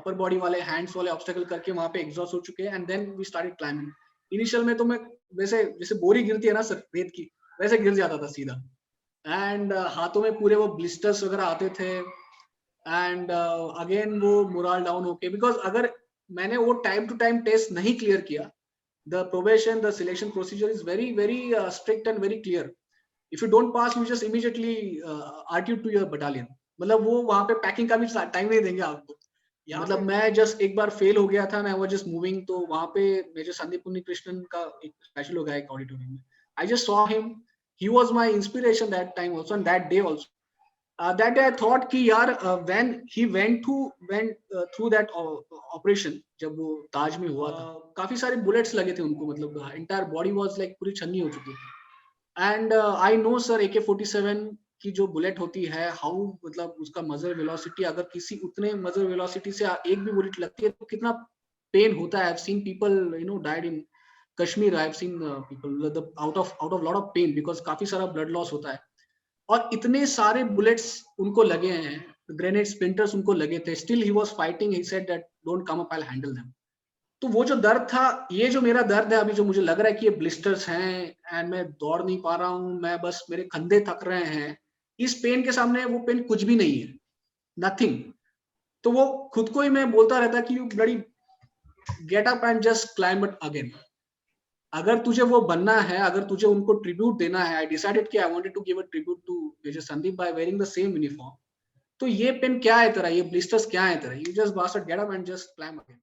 अपर body वाले hands वाले obstacle करके वहां पे एग्जॉस्ट हो चुके हैं and then we started climbing. Initial में तो मैं वैसे जैसे बोरी गिरती है ना सर रेत की, वैसे गिर जाता था सीधा। एंड हाथों में पूरे वो ब्लिस्टर्स वगैरह आते थे एंड अगेन वो मोरल डाउन होके, बिकॉज अगर मैंने वो टाइम टू टाइम टेस्ट नहीं क्लियर किया, the probation the selection procedure is very very strict and very clear. If you don't pass you just immediately RTU to your battalion. मतलब वो वहां पे पैकिंग का भी टाइम नहीं देंगे आपको। मतलब मैं जस्ट एक बार फेल हो गया था, मैं वो जस्ट मूविंग, तो वहां पे मेजर संदीप उन्नीकृष्णन का एक स्पेशल हो गया एक ऑडिटोरियम में। I just saw him, he was my inspiration that time also and that day also. That day I thought कि यार when he went through that operation, जब वो ताज में हुआ था, काफी सारे बुलेट्स लगे थे उनको, मतलब entire body was like पूरी छन्नी हो चुकी थी। And I know sir AK-47 की जो बुलेट होती है, हाउ मतलब उसका मजर वेलोसिटी, अगर किसी उतने मजर वेलोसिटी से एक भी बुलेट लगती है तो कितना पेन होता है। I have seen people died in Kashmir, I have seen people out of lot of pain because काफी सारा ब्लड लॉस होता है। और इतने सारे बुलेट्स उनको लगे हैं, ग्रेनेड स्प्लिंटर्स उनको लगे थे, still he was fighting, he said that don't come up, I will handle them. तो वो जो दर्द था, ये जो मेरा दर्द है अभी, जो मुझे लग रहा है कि ये ब्लिस्टर्स हैं एंड मैं दौड़ नहीं पा रहा हूँ, मैं बस मेरे कंधे थक रहे हैं, इस पेन के सामने वो पेन कुछ भी नहीं है, नथिंग। तो वो खुद को ही मैं बोलता रहता कि you bloody gate up and just climb it again. अगर तुझे वो बनना है, अगर तुझे उनको ट्रिब्यूट देना है, आई डिसाइडेड कि I wanted to give a tribute to major Sandeep by wearing the same uniform. तो ये पेन क्या है तेरा, ये ब्लिस्टर्स क्या है तेरा, you just bastard get up and just climb again.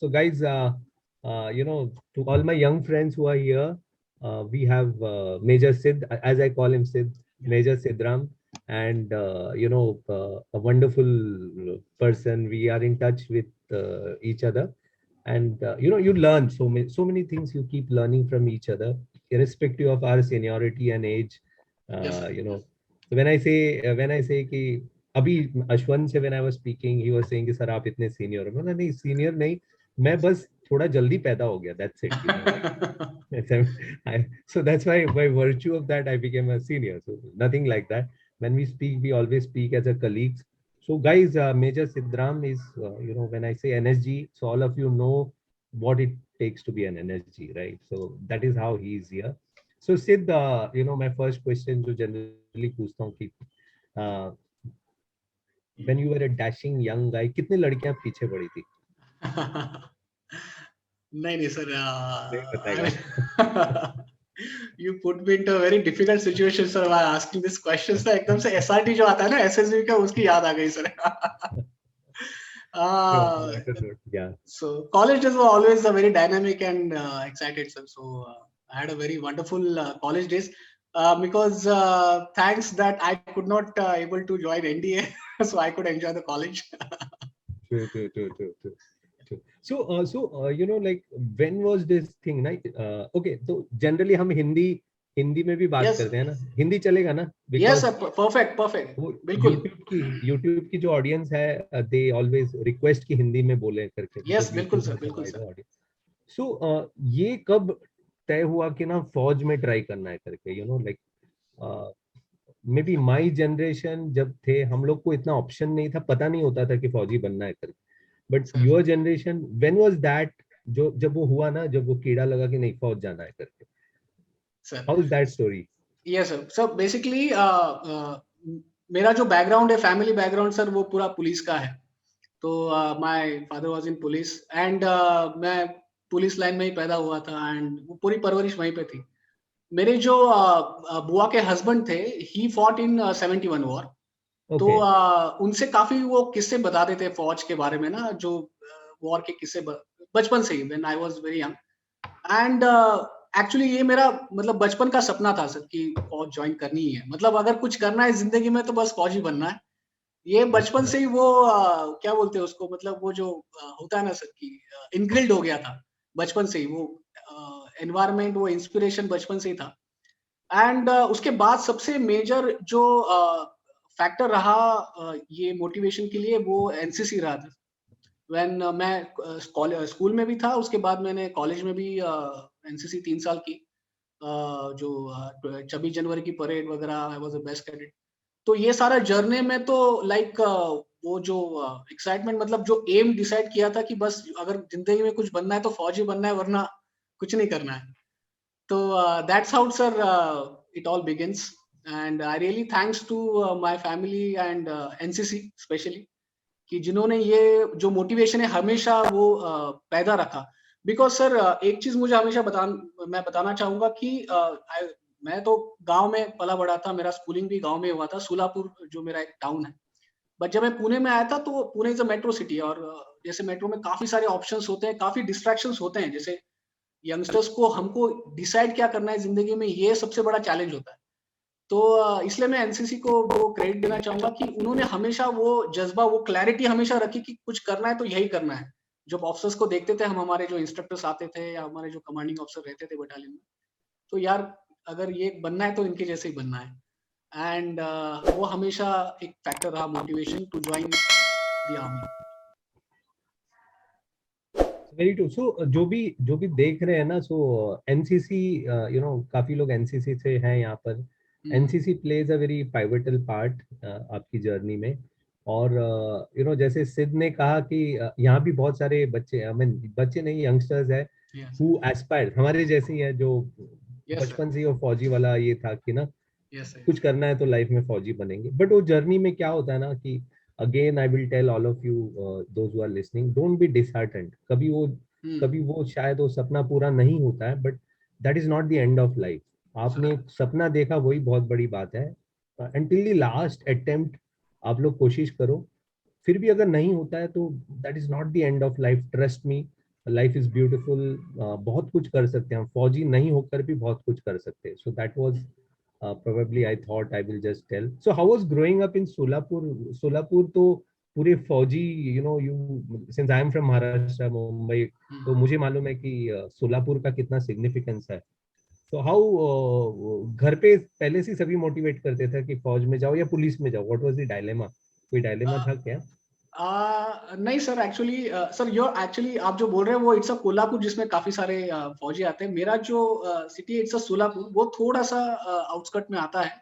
So guys, to all my young friends who are here, we have Major Sid, as I call him Sid, Major Sidram, and a wonderful person. We are in touch with each other, and you learn so many things. You keep learning from each other, irrespective of our seniority and age. Yes, sir. So when I say कि अभी अश्वंत से when I was speaking, he was saying कि sir आप इतने senior हो, मैं नहीं senior नहीं, मैं बस थोड़ा जल्दी पैदा हो गया, that's it, so that's why by virtue of that I became a senior, so nothing like that. When we speak, we always speak as a colleagues. So guys, Major Sidram is when I say NSG, so all of you know what it takes to be an NSG, right? So that is how he is here. So Sid, my first question जो generally पूछता हूँ कि when you were a dashing young guy, कितनी लड़कियां पीछे पड़ी थी? नहीं सर, नहीं बताएगा। you put me into a very difficult situation sir by asking this question। Sir एकदम से SRT जो आता है ना SSB का, उसकी याद आ गई sir. Yeah. So college days were always a very dynamic and excited sir, so I had a very wonderful college days, because thanks that I could not able to join NDA so I could enjoy the college। True. So like when was this thing, right? Okay, so generally हम हिंदी में भी बात Yes, करते हैं ना, हिंदी चलेगा ना? yes Because sir, perfect बिल्कुल। YouTube की जो ऑडियंस है, they always request कि हिंदी में बोले करके, Yes, because बिल्कुल YouTube सर, has a बिल्कुल wider सर। audience. So ये कब तय हुआ कि ना फौज में ट्राई करना है करके, like may be my generation जब थे, हम लोग को इतना ऑप्शन नहीं था, पता नहीं होता था कि फौजी बनना है करके, but your generation when was that, जो जब वो हुआ ना, जब वो कीड़ा लगा कि नहीं फौज जाना है करके, sir how is that story? Yes sir, sir basically मेरा जो बैकग्राउंड है, फैमिली बैकग्राउंड सर, वो पूरा पुलिस का है। तो my father was in police and मैं पुलिस लाइन में ही पैदा हुआ था एंड वो पूरी परवरिश वहीं पे थी। मेरे जो बुआ के हस्बैंड थे, ही फॉट इन 71 वॉर। तो ओके। उनसे काफी वो किस्से बताते थे फौज के बारे में ना, जो वॉर के किस्से बचपन से ही, when I was very young. And actually ये मेरा मतलब बचपन का सपना था सर कि फौज ज्वाइन करनी ही है, मतलब अगर कुछ करना है जिंदगी में तो बस फौजी बनना है। ये बचपन से ही वो क्या बोलते हैं उसको, मतलब वो जो होता है ना सर कि इनग्रिल्ड हो गया था बचपन से ही, वो एनवायरनमेंट, वो इंस्पिरेशन बचपन से ही था। एंड उसके बाद सबसे मेजर जो फैक्टर रहा ये मोटिवेशन के लिए, वो एनसीसी रहा था। व्हेन मैं स्कूल में भी था, उसके बाद मैंने कॉलेज में भी एनसीसी 3 साल की। जो 26 जनवरी की परेड वगैरह, I was a best cadet. तो ये सारा जर्नी में तो लाइक वो जो एक्साइटमेंट, मतलब जो एम डिसाइड किया था कि बस अगर ज़िंदगी में कुछ बनना है तो फौजी बनना है, वरना कुछ नहीं करना है। So that's how, sir, it all begins. And I really thanks to my family and NCC especially, कि जिन्होंने ये जो मोटिवेशन है हमेशा वो पैदा रखा। बिकॉज सर एक चीज मुझे हमेशा मैं बताना चाहूंगा कि मैं तो गांव में पला बड़ा था, मेरा स्कूलिंग भी गांव में हुआ था, सोलापुर जो मेरा एक टाउन है। बट जब मैं पुणे में आया था, तो Pune is a metro city, और जैसे मेट्रो में काफी सारे ऑप्शंस होते हैं, काफी डिस्ट्रैक्शंस होते हैं। जैसे यंगस्टर्स को, हमको डिसाइड क्या करना है जिंदगी में, ये सबसे बड़ा चैलेंज होता है। तो इसलिए मैं एनसीसी को वो क्रेडिट देना चाहूंगा कि उन्होंने हमेशा वो जज्बा, वो क्लैरिटी हमेशा रखी कि कुछ करना है तो यही करना है। जब ऑफिसर्स को देखते थे हम, हमारे जो इंस्ट्रक्टर्स आते थे या हमारे जो कमांडिंग ऑफिसर रहते थे बटालियन में, तो यार अगर ये बनना है तो इनके जैसे ही बनना है। एंड वो हमेशा एक फैक्टर रहा, motivation to join the army. Very true. So जो भी देख रहे हैं ना, सो एनसीसी, काफी लोग एनसीसी से हैं यहाँ पर। NCC plays a very pivotal part आपकी जर्नी में। और जैसे सिद्ध ने कहा कि यहाँ भी बहुत सारे बच्चे, आई मीन बच्चे नहीं, यंगस्टर्स है हु एस्पायर, हमारे जैसे ही है, जो यस सर, बचपन से ही वो फौजी वाला ये था कि ना यस सर। कुछ करना है तो लाइफ में फौजी बनेंगे। बट वो जर्नी में क्या होता है ना कि again I will tell all of you those who are listening, don't be disheartened. कभी वो शायद वो सपना पूरा नहीं होता है, but that is not the end of life. आपने एक सपना देखा, वही बहुत बड़ी बात है। अनटिल द लास्ट अटेम्प्ट आप लोग कोशिश करो। फिर भी अगर नहीं होता है तो that is not the end of life, trust me. Life is beautiful. बहुत कुछ कर सकते हैं हम, फौजी नहीं होकर भी बहुत कुछ कर सकते हैं। So that was probably I thought I will just tell. So how was growing up in Solapur? Solapur तो पूरे फौजी, since I am from Maharashtra, Mumbai, तो मुझे मालूम है कि सोलापुर का कितना सिग्निफिकेंस है। तो हाउ घर पे पहले से सभी मोटिवेट करते थे कि फौज में जाओ या पुलिस में जाओ? What was the dilemma? कोई डायलेमा था क्या? नहीं sir, actually sir your actually आप जो बोल रहे हैं वो इट्स अ कोल्हापुर, जिसमें काफी सारे फौजी आते हैं। मेरा जो सिटी है इट्स अ सोलापुर, वो थोड़ा सा आउटस्कर्ट में आता है,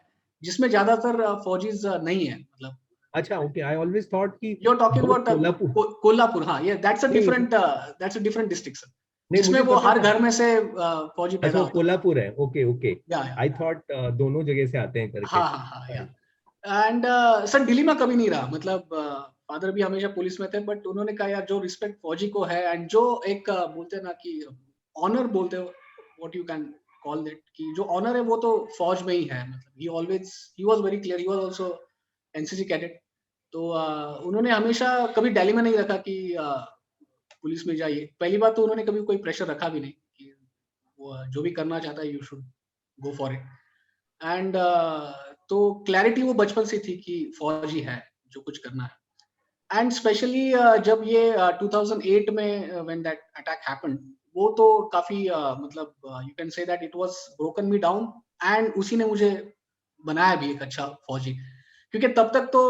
जिसमें ज्यादातर फौजीज नहीं है, मतलब। अच्छा, ओके। आई ऑलवेज थॉट कि you are talking both about Kolhapur. Kolhapur. हाँ, ये नहीं that's a different district sir, नहीं, जिसमें मुझे वो पता हर था। घर में से फौजी अच्छा, पैदा वो होता है। कोल्हापुर है। Okay okay. या आई थॉट दोनों जगह से आते हैं करके। हाँ, हाँ, हाँ, या। एंड सर डिलीमा कभी नहीं रहा, मतलब फादर भी हमेशा पुलिस में थे, बट उन्होंने कहा यार जो रिस्पेक्ट फौजी को है, एंड जो एक बोलते हैं ना कि ऑनर बोलते हो, what you can call that, कि जो ऑनर है वो तो फौज में ही है। मतलब he was very clear, he was also NCC cadet. तो उन्होंने हमेशा कभी डिलीमा नहीं रखा कि पुलिस में जाइए। पहली बात तो उन्होंने कभी कोई प्रेशर रखा भी नहीं कि वो जो भी करना चाहता है you should go for it. And तो क्लैरिटी वो बचपन से थी कि फौजी है, जो कुछ करना है। एंड स्पेशली जब ये 2008 में व्हेन दैट अटैक हैपेंड, वो तो काफी मतलब you can say that it was broken me down, and उसी ने मुझे बनाया भी एक अच्छा फौजी। क्योंकि तब तक तो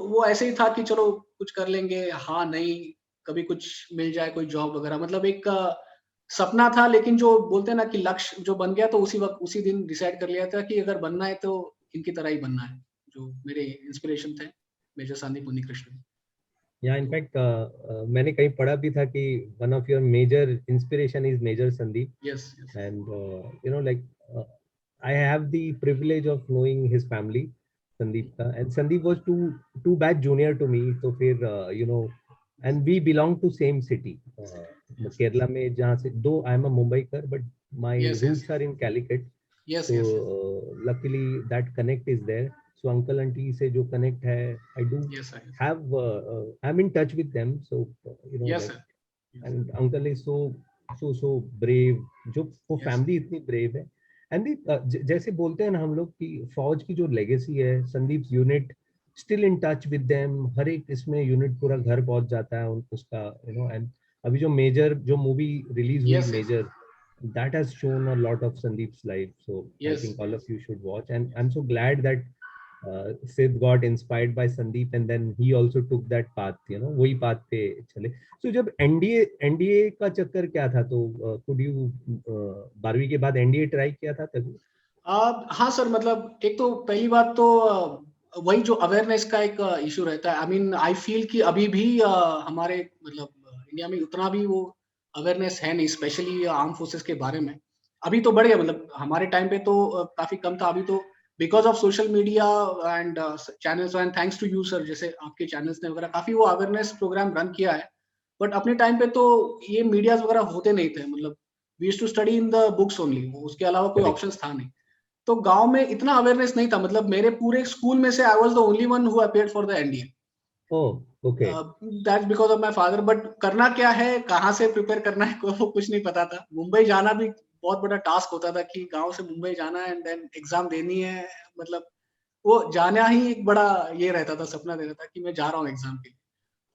वो ऐसे ही था कि चलो कुछ कर लेंगे, हाँ नहीं, कभी कुछ मिल जाए कोई जॉब वगैरह, मतलब एक सपना था। लेकिन जो बोलते हैं ना कि लक्ष्य जो बन गया, तो उसी वक्त उसी दिन डिसाइड कर लिया था कि अगर बनना है तो इनकी तरह ही बनना है, जो मेरे इंस्पिरेशन थे, मेजर संदीप उन्नीकृष्णन। या तो इनफैक्ट मैंने कहीं पढ़ा भी था कि one of your major inspiration is major Sandeep. Yes, yes, and like I have the privilege of knowing his family, Sandeep ka, and Sandeep was two batch junior to me. तो फिर and we belong to same city, yes, Kerala में, जहाँ से, though I am a Mumbaikar but my yes, yes, roots are in Calicut. Yes, So yes, luckily that connect is there. So uncle auntie से जो connect है, I do yes sir, have I'm in touch with them. So yes like, sir, and uncle is so brave. जो वो yes, family इतनी brave है। And जैसे बोलते हैं ना हम लोग कि फौज की जो लेगेसी है, Sandeep unit still in touch with them. हर एक इसमें यूनिट पूरा घर पहुंच जाता है उसका। एंड अभी जो मेजर, जो मूवी रिलीज हुई yes, yes, major, that has shown a lot of Sandeep's life. So I Yes. think all of you should watch. And I'm so glad that Sid got inspired by Sandeep, and then he also took that path. वही path पे चले. So जब NDA का चक्कर क्या था, तो could you 12वीं के बाद NDA ट्राई किया था तभी? हाँ सर, मतलब एक तो पहली बात तो वही जो अवेयरनेस का एक इशू रहता है। आई मीन आई फील कि अभी भी हमारे मतलब इंडिया में उतना भी वो अवेयरनेस है नहीं, स्पेशली आर्म फोर्सेस के बारे में। अभी तो बढ़ गया, मतलब हमारे टाइम पे तो काफ़ी कम था। अभी तो because of social media and channels, and thanks to you sir, जैसे आपके चैनल्स ने वगैरह काफ़ी वो अवेयरनेस प्रोग्राम रन किया है। बट अपने टाइम पे तो ये मीडियाज़ वगैरह होते नहीं थे, मतलब we used to study in the books only, उसके अलावा कोई Correct. ऑप्शंस था नहीं। तो गाँव में इतना अवेयरनेस नहीं था, मतलब मेरे पूरे स्कूल में से I was the only one who appeared for the NDA. Oh, okay. That's because of my father. But करना क्या है, कहाँ से प्रिपेयर करना है, को वो कुछ नहीं पता था। मुंबई जाना भी बहुत बड़ा टास्क होता था कि गाँव से मुंबई जाना है एंड देन एग्ज़ाम देनी है, मतलब वो जाना ही एक बड़ा ये रहता था, सपना रहता था कि मैं जा रहा हूँ एग्ज़ाम के लिए।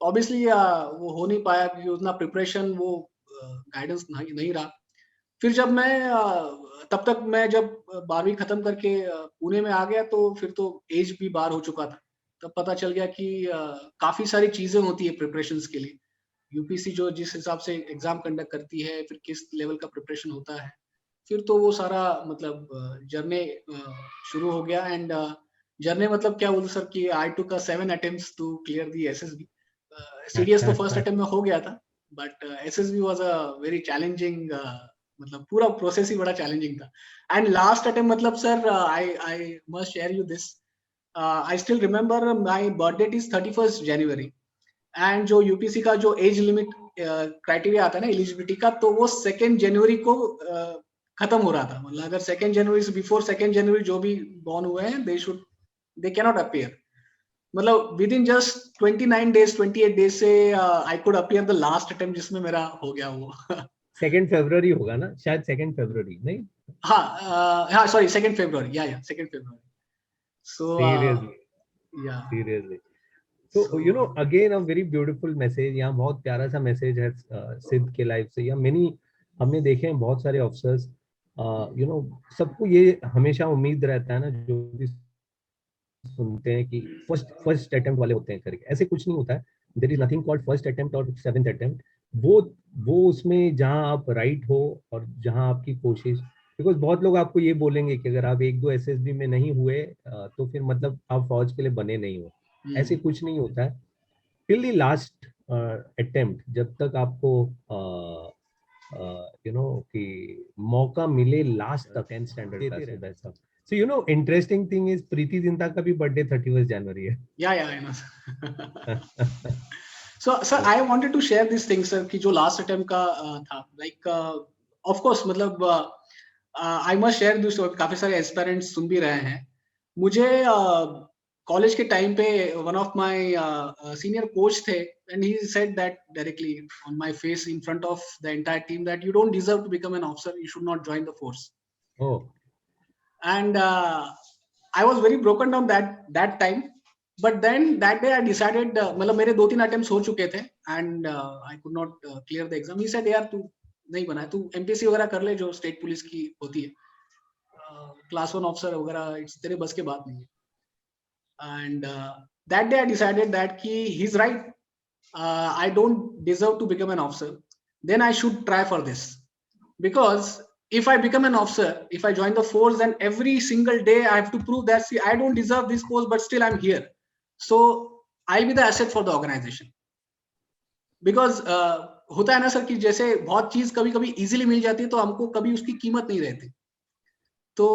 ऑब्वियसली वो हो नहीं पाया क्योंकि उतना प्रिपरेशन वो गाइडेंस नहीं नहीं रहा। फिर जब मैं तब तक मैं जब 12वीं खत्म करके पुणे में आ गया, तो फिर तो ऐज भी पार हो चुका था। तब पता चल गया कि काफ़ी सारी चीज़ें होती है प्रिपरेशंस के लिए। यूपीएससी जो जिस हिसाब से एग्ज़ाम कंडक्ट करती है, फिर किस लेवल का प्रिपरेशन होता है। फिर तो वो सारा मतलब जर्नी शुरू हो गया। एंड जर्नी मतलब क्या बोलूँ सर कि I took 7 attempts to clear the SSB. CDS तो फर्स्ट अटेम्प्ट में हो गया था, but SSB was a very challenging, मतलब पूरा प्रोसेस ही बड़ा चैलेंजिंग था। एंड लास्ट अटेम्प्ट मतलब sir I must share you this. I still remember my birth date is 31st January, and जो यूपीएससी का जो एज लिमिट क्राइटेरिया आता है ना एलिजिबिलिटी का, तो वो 2nd जनवरी को खत्म हो रहा था। मतलब अगर 2nd जनवरी से बिफोर 2nd जनवरी जो भी बॉर्न हुए हैं, दे कैन नॉट अपीयर। मतलब within just 29 days 28 days से I could appear the last attempt, जिसमें मेरा हो गया वो। 2nd फरवरी होगा ना शायद, 2nd फरवरी नहीं? हाँ सॉरी 2nd फरवरी, या 2nd फरवरी। सो Seriously, या seriously. So So, again, a very beautiful message. यहाँ बहुत प्यारा सा मैसेज है सिद्ध के लाइफ से। या मैंने हमने देखे हैं बहुत सारे ऑफिसर्स, सबको ये हमेशा उम्मीद रहता है ना, जो भी सुनते हैं कि फर्स्ट अटेम्प्ट वाले होते हैं करके। ऐसे कुछ नहीं होता है। There is nothing called first attempt और 7th अटेम्प्ट। वो उसमें जहां आप राइट हो और जहां आपकी कोशिश, बिकॉज बहुत लोग आपको ये बोलेंगे कि अगर आप 1-2 एसएसबी में नहीं हुए तो फिर मतलब आप फौज के लिए बने नहीं हो। ऐसे कुछ नहीं होता है। टिल द लास्ट अटेम्प्ट, जब तक आपको कि मौका मिले लास्ट तक 10th स्टैंडर्ड का से वैसा। So interesting thing is Preity Zinta का भी बर्थडे 31st जनवरी है। या I know. So sir I wanted to share this thing sir कि जो लास्ट अटेम्प्ट का था, लाइक ऑफ कोर्स मतलब आई मस्ट शेयर दिस। काफी सारे एस्पिरेंट्स सुन भी रहे हैं। मुझे कॉलेज के टाइम पे one of my senior coach थे, and he said that directly on my face in front of the entire team that you don't deserve to become an officer, you should not join the force. Oh, And I was very broken down that time. But then that day I decided, मतलब मेरे 2-3 attempts हो चुके थे, and I could not clear the exam. He said यार तू नहीं बना है, तू एमपीएससी वगैरह कर ले जो स्टेट पुलिस की होती है, क्लास 1 ऑफिसर वगैरह, इट्स तेरे बस के बात नहीं है। And that day I decided that कि he's right, I don't deserve to become an officer, then I should try for this. Because if I become an officer, if I join the force, then every single day I have to prove that, see, I don't deserve this post, but still I'm here. So I'll be the asset for the organization. Because होता है ना sir कि जैसे बहुत चीज कभी कभी easily मिल जाती है, तो हमको कभी उसकी कीमत नहीं रहती। तो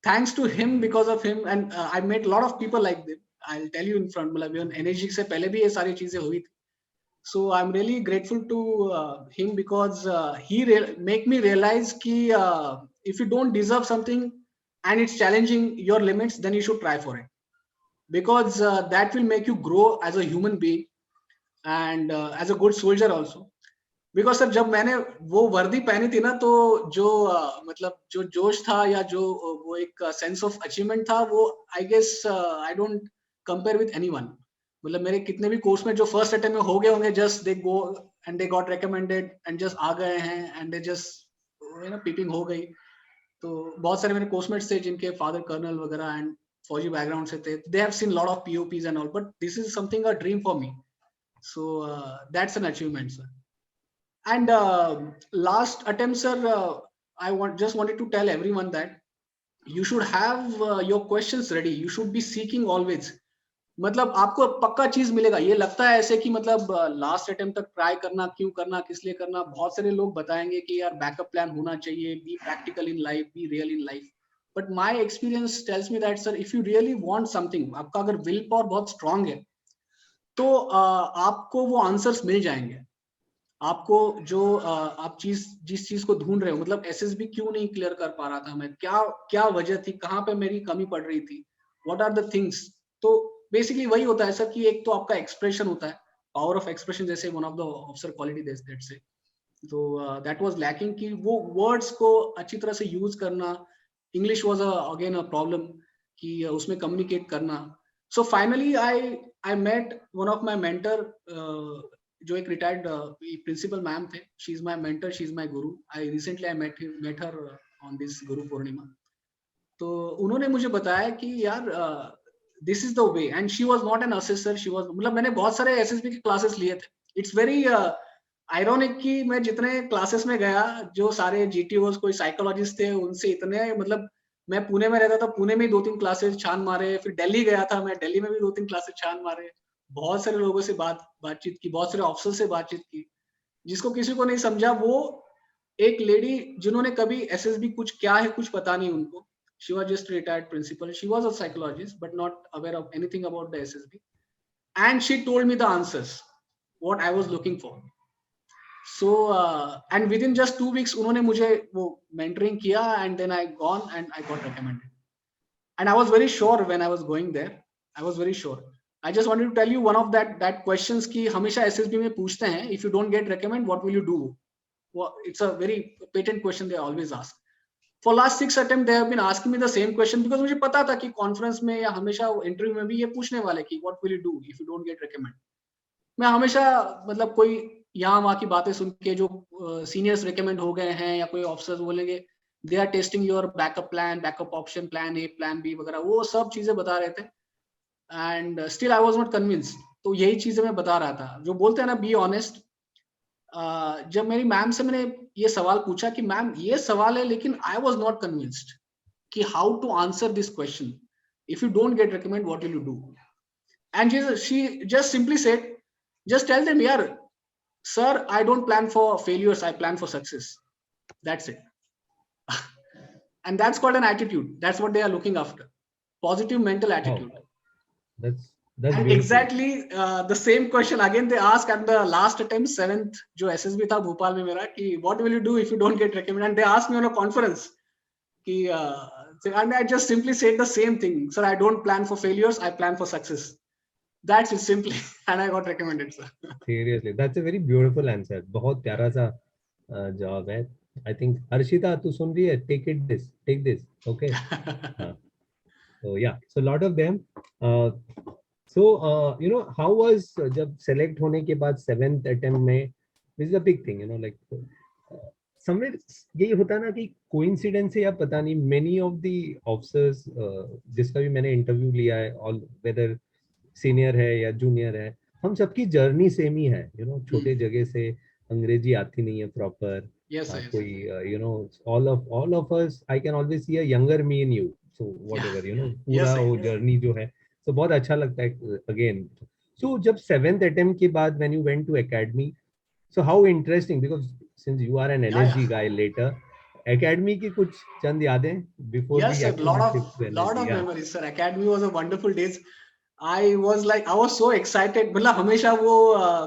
thanks to him, because of him, and I met lot of people like them. I tell you in front, मतलब एनर्जी से पहले भी ये सारी चीजें हुई थी। So I'm really grateful to him, because he make me realize कि if you don't deserve something and it's challenging your limits, then you should try for it, because that will make you grow as a human being and as a good soldier also. Because sir जब मैंने वो वर्दी पहनी थी ना, तो जो मतलब जो जोश था, या जो वो एक सेंस ऑफ अचीवमेंट था, वो I guess I don't compare with anyone. मतलब मेरे कितने भी कोर्स में जो फर्स्ट अटेम्प्ट में हो गए होंगे, just they go and they got recommended and just आ गए हैं, एंड दे जस्ट पीपिंग हो गई। तो बहुत सारे मेरे कोर्समेट्स थे जिनके फादर कर्नल वगैरह एंड फौजी बैकग्राउंड से थे, they have seen lot of POPs and all, but this is something a dream for me, so that's an achievement, sir. And last attempt, sir, I just wanted to tell everyone that you should have your questions ready, you should be seeking always. मतलब आपको पक्का चीज मिलेगा। ये लगता है ऐसे कि मतलब लास्ट अटेम्प्ट तक ट्राई करना, क्यों करना, किस लिए करना, बहुत सारे लोग बताएंगे कि यार बैकअप प्लान होना चाहिए, be practical in life, be real in life, but my experience tells me that sir, if you really want something, आपका अगर विल पावर बहुत स्ट्रांग है, तो आपको वो आंसर्स मिल जाएंगे। आपको जो आप जिस चीज को ढूंढ रहे हो, मतलब एसएसबी क्यों नहीं क्लियर कर पा रहा था मैं, क्या क्या वजह थी, कहाँ पे मेरी कमी पड़ रही थी, व्हाट आर द थिंग्स। तो बेसिकली वही होता है सर कि एक तो आपका एक्सप्रेशन होता है, पावर ऑफ एक्सप्रेशन, जैसे one of the officer quality that से, तो दैट वाज लैकिंग, कि वो वर्ड्स को अच्छी तरह से यूज करना। English was again a problem, कि उसमें कम्युनिकेट करना। So finally I met one of my mentor, जो एक रिटायर्ड प्रिंसिपल मैम थे, she is my mentor, she is my guru. I recently I met her on this Guru Purnima. तो उन्होंने मुझे बताया कि यार this is the way, and she was not an assessor, she was, मतलब मैंने बहुत सारे एसएसबी के क्लासेस लिए थे। इट्स वेरी आयरॉनिक कि मैं जितने क्लासेस में गया, जो सारे जीटीओस कोई साइकोलॉजिस्ट थे, उनसे इतने, मतलब मैं पुणे में रहता था, पुणे में 2-3 क्लासेस छान मारे, फिर दिल्ली गया था मैं, दिल्ली में भी 2-3 क्लासेस छान मारे, बहुत सारे लोगों से बातचीत की, बहुत सारे ऑफिसर से बातचीत की, जिसको किसी को नहीं समझा। वो एक लेडी जिन्होंने कभी एसएसबी कुछ क्या है कुछ पता नहीं उनको, she was just retired principal, she was a psychologist but not aware of anything about the SSB, and she told me the answers what I was looking for. So and within just 2 weeks उन्होंने मुझे वो mentoring किया, and then I gone and I got recommended, and I was very sure when I was going there, I was very sure. I just wanted to tell you one of that questions कि हमेशा SSB में पूछते हैं, if you don't get recommend what will you do? Well, it's a very patent question they always ask. For last 6 attempt they have been asking me the same question, because मुझे पता था कि conference में या हमेशा interview में भी ये पूछने वाले कि what will you do if you don't get recommend. मैं हमेशा, मतलब कोई यहाँ वहाँ की बातें सुन के, जो सीनियर्स रिकमेंड हो गए हैं या कोई ऑफिसर्स बोलेंगे they are testing your backup plan, backup option, plan A, plan B वगैरह, वो सब चीजें बता रहे थे, and still I was not convinced. तो यही चीजें मैं बता रहा था, जो बोलते हैं ना बी ऑनेस्ट। जब मेरी मैम से मैंने ये सवाल पूछा कि मैम ये सवाल है, लेकिन आई वाज नॉट कन्विंस्ड कि how to answer this question, if you don't get recommend what will you do, and she just simply said, just tell them, yaar sir, I don't plan for failures, I plan for success, that's it. And that's called an attitude, that's what they are looking after, positive mental attitude. Oh, that's And beautiful. exactly the same question again they ask at the last attempt, 7th जो SSB था भोपाल में मेरा, कि what will you do if you don't get recommended, and they asked me on a conference कि and I just simply said the same thing, sir, I don't plan for failures, I plan for success, that's it simply. And I got recommended, sir. Seriously, that's a very beautiful answer. बहुत प्यारा सा जवाब है. I think Harshita तू सुन रही है? Take this, okay? हाँ. So yeah, so a lot of them. So you know how was जब select होने के बाद 7th attempt में, this is a big thing, you know, like somewhere यही होता है ना कि coincidence है या पता नहीं, many of the officers जिसका भी मैंने interview लिया है, all whether सीनियर है या जूनियर है, हम सबकी जर्नी सेम ही है, यू नो, छोटे जगह से, अंग्रेजी आती नहीं है प्रॉपर, कोई you know, all of us, I can always see a younger me in you, so whatever, you know, पूरा वो जर्नी जो है, तो बहुत अच्छा लगता है अगेन। सो जब 7th अटेम्प्ट के बाद when you went to academy, so how interesting, because since you are an NSG guy later, academy की कुछ चंद यादें before we actually shift to lot of NSG? memories, sir. Academy was a wonderful days. I was so excited. मतलब हमेशा वो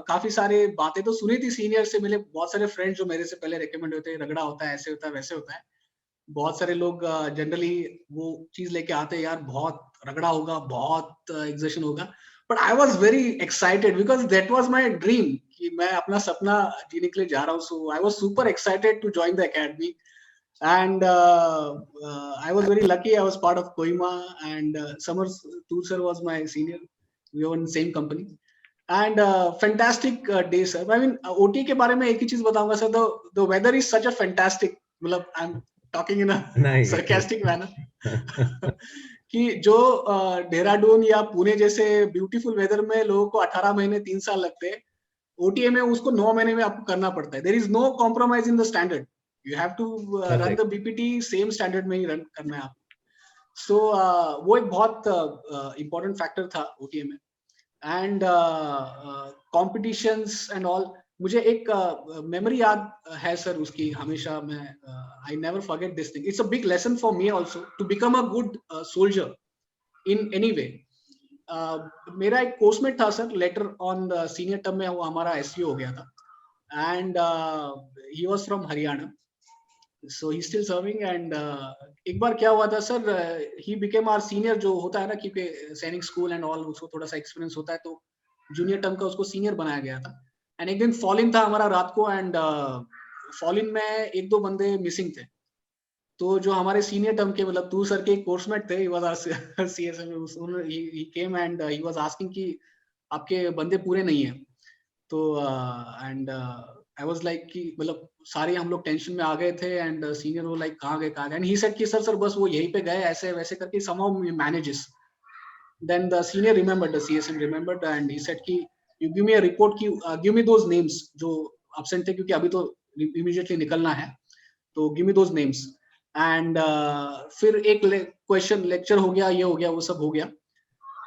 काफी सारे बातें तो सुनी थी सीनियर से, मिले बहुत सारे फ्रेंड्स जो मेरे से पहले रेकमेंड होते हैं, रगड़ा होता है, ऐसे होता है, वैसे होता है। बहुत सारे लोग जनरली वो चीज लेके आते हैं, यार बहुत रगड़ा होगा, बहुत एग्जर्शन होगा, but I was very excited because that was my dream कि मैं अपना सपना जीने के लिए जा रहा हूँ। So I was super excited to join the academy, and I was very lucky. I was part of Kohima, and Samar Toor sir was my senior. We were in the same company, and fantastic day, sir. I mean, OT के बारे में एक ही चीज बताऊंगा, sir. The weather is such a fantastic. मतलब I am talking in अ नहीं sarcastic manner कि जो देहरादून या पुणे जैसे ब्यूटीफुल वेदर में लोगों को 18 महीने 3 साल लगते हैं, ओटीए में उसको 9 महीने में आपको करना पड़ता है. There is no compromise in the standard. You have to run the correct. BPT same standard में ही रन करना है आपको. सो वो एक बहुत इम्पोर्टेंट फैक्टर था ओटीए में. And competitions and all. मुझे एक मेमोरी याद है सर उसकी हमेशा. मैं I never forget this thing. It's a big lesson for me also to become a good soldier in any way. मेरा एक कोर्समेट था sir, later on the senior term में वो हमारा एसयू हो गया था. And he was from Haryana. So he still serving. And एक बार क्या हुआ था sir, he became our senior. जो होता है ना, क्योंकि सैनिक स्कूल एंड ऑल, उसको थोड़ा सा एक्सपीरियंस होता है, तो जूनियर टर्म का उसको सीनियर बनाया गया था. एंड एक दिन फॉल इन था हमारा रात को. एंड फॉल इन में एक दो बंदे मिसिंग थे. तो जो हमारे सीनियर टर्म के, मतलब तू सर के कोर्समेट थे, he was our CSM. He came and he was asking कि आपके बंदे पूरे नहीं है. तो एंड आई वाज लाइक कि मतलब सारे हम लोग टेंशन में आ गए थे. एंड सीनियर वो लाइक कहाँ गए. एंड ही सेड कि सर बस वो यहीं पे गए, ऐसे वैसे करके somehow manages. Then the senior remembered, the CSM remembered, and he said कि you give me a report, कि गिव मी दोज नेम्स जो एब्सेंट थे, क्योंकि अभी तो इमीडिएटली निकलना है, तो give me those names. And फिर एक क्वेश्चन लेक्चर हो गया, ये हो गया, वो सब हो गया.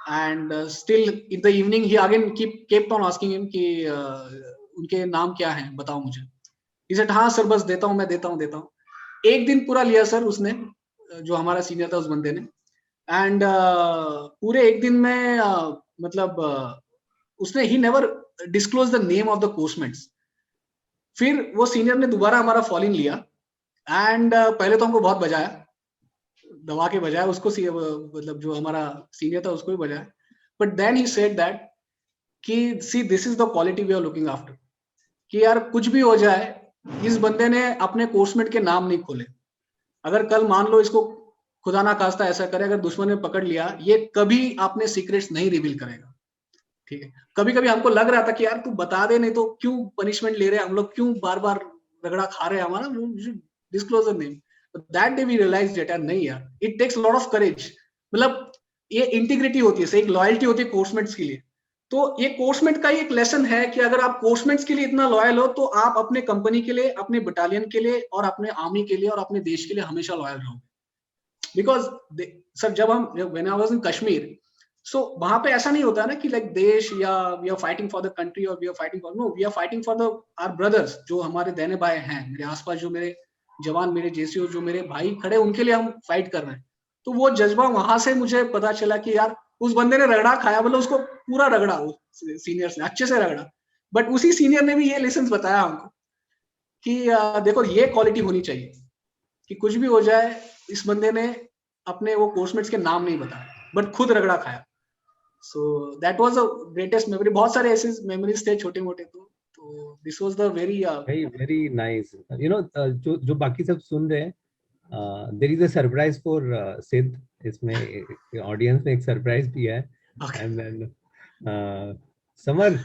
And still in the evening he again kept on asking him कि उनके नाम क्या हैं, बताओ मुझे. he said हाँ सर, बस देता हूँ, मैं देता हूँ. एक दिन पूरा लिया सर उसने, जो हमारा सीनियर था उस बंदे ने. एंड पूरे एक दिन में मतलब उसने he never disclose the name of the coursemates. फिर वो सीनियर ने दोबारा हमारा फॉल इन लिया. एंड पहले तो हमको बहुत बजाया, दबा के बजाया उसको, मतलब जो हमारा सीनियर था उसको भी बजाया. But then he said that कि see this is the quality we are looking after. कि यार कुछ भी हो जाए, इस बंदे ने अपने कोर्समेट के नाम नहीं खोले. अगर कल मान लो इसको खुदा ना खास्ता ऐसा करे, अगर दुश्मन ने पकड़ लिया, ये कभी अपने सीक्रेट्स नहीं रिवील करेगा. ठीक है. कभी कभी हमको लग रहा था कि यार तू बता दे, नहीं तो क्यों पनिशमेंट ले रहे हैं हम लोग, क्यों बार बार रगड़ा खा रहे हैं हमारा, disclose the name. That day we realized that नहीं यार, it takes lot of courage. मतलब ये इंटीग्रिटी होती है, एक लॉयल्टी होती है कोर्समेट्स के लिए. तो ये कोर्समेट का ही एक लेसन है कि अगर आप कोर्समेट्स के लिए इतना लॉयल हो, तो आप अपने कंपनी के लिए, अपने बटालियन के लिए, और अपने आर्मी के लिए, और अपने देश के लिए हमेशा लॉयल रहोगे. बिकॉज सर जब हम, when I was in Kashmir, so वहां पे ऐसा नहीं होता है ना कि लाइक देश, या we are fighting for the country, और we are fighting for, no, we are fighting for the our brothers, जो हमारे देने भाई हैं, मेरे आसपास जो मेरे जवान, मेरे जेसीओ, जो मेरे भाई खड़े, उनके लिए हम फाइट कर रहे हैं. तो वो जज्बा वहां से मुझे पता चला कि यार उस बंदे ने रगड़ा खाया, मतलब उसको पूरा रगड़ा, सीनियर्स ने अच्छे से रगड़ा. बट उसी सीनियर ने भी ये लेसन बताया हमको कि देखो ये क्वालिटी होनी चाहिए कि कुछ भी हो जाए, इस बंदे ने अपने वो कोर्समेट्स के नाम नहीं बताया, बट खुद रगड़ा खाया. So that was the greatest memory. बहुत सारे ऐसे मेमोरीज थे छोटे मोटे. तो this was the very very nice. You know, जो जो बाकी सब सुन रहे हैं, there is a surprise for Sid. इसमें ऑडियंस में एक सरप्राइज भी है. And then summer,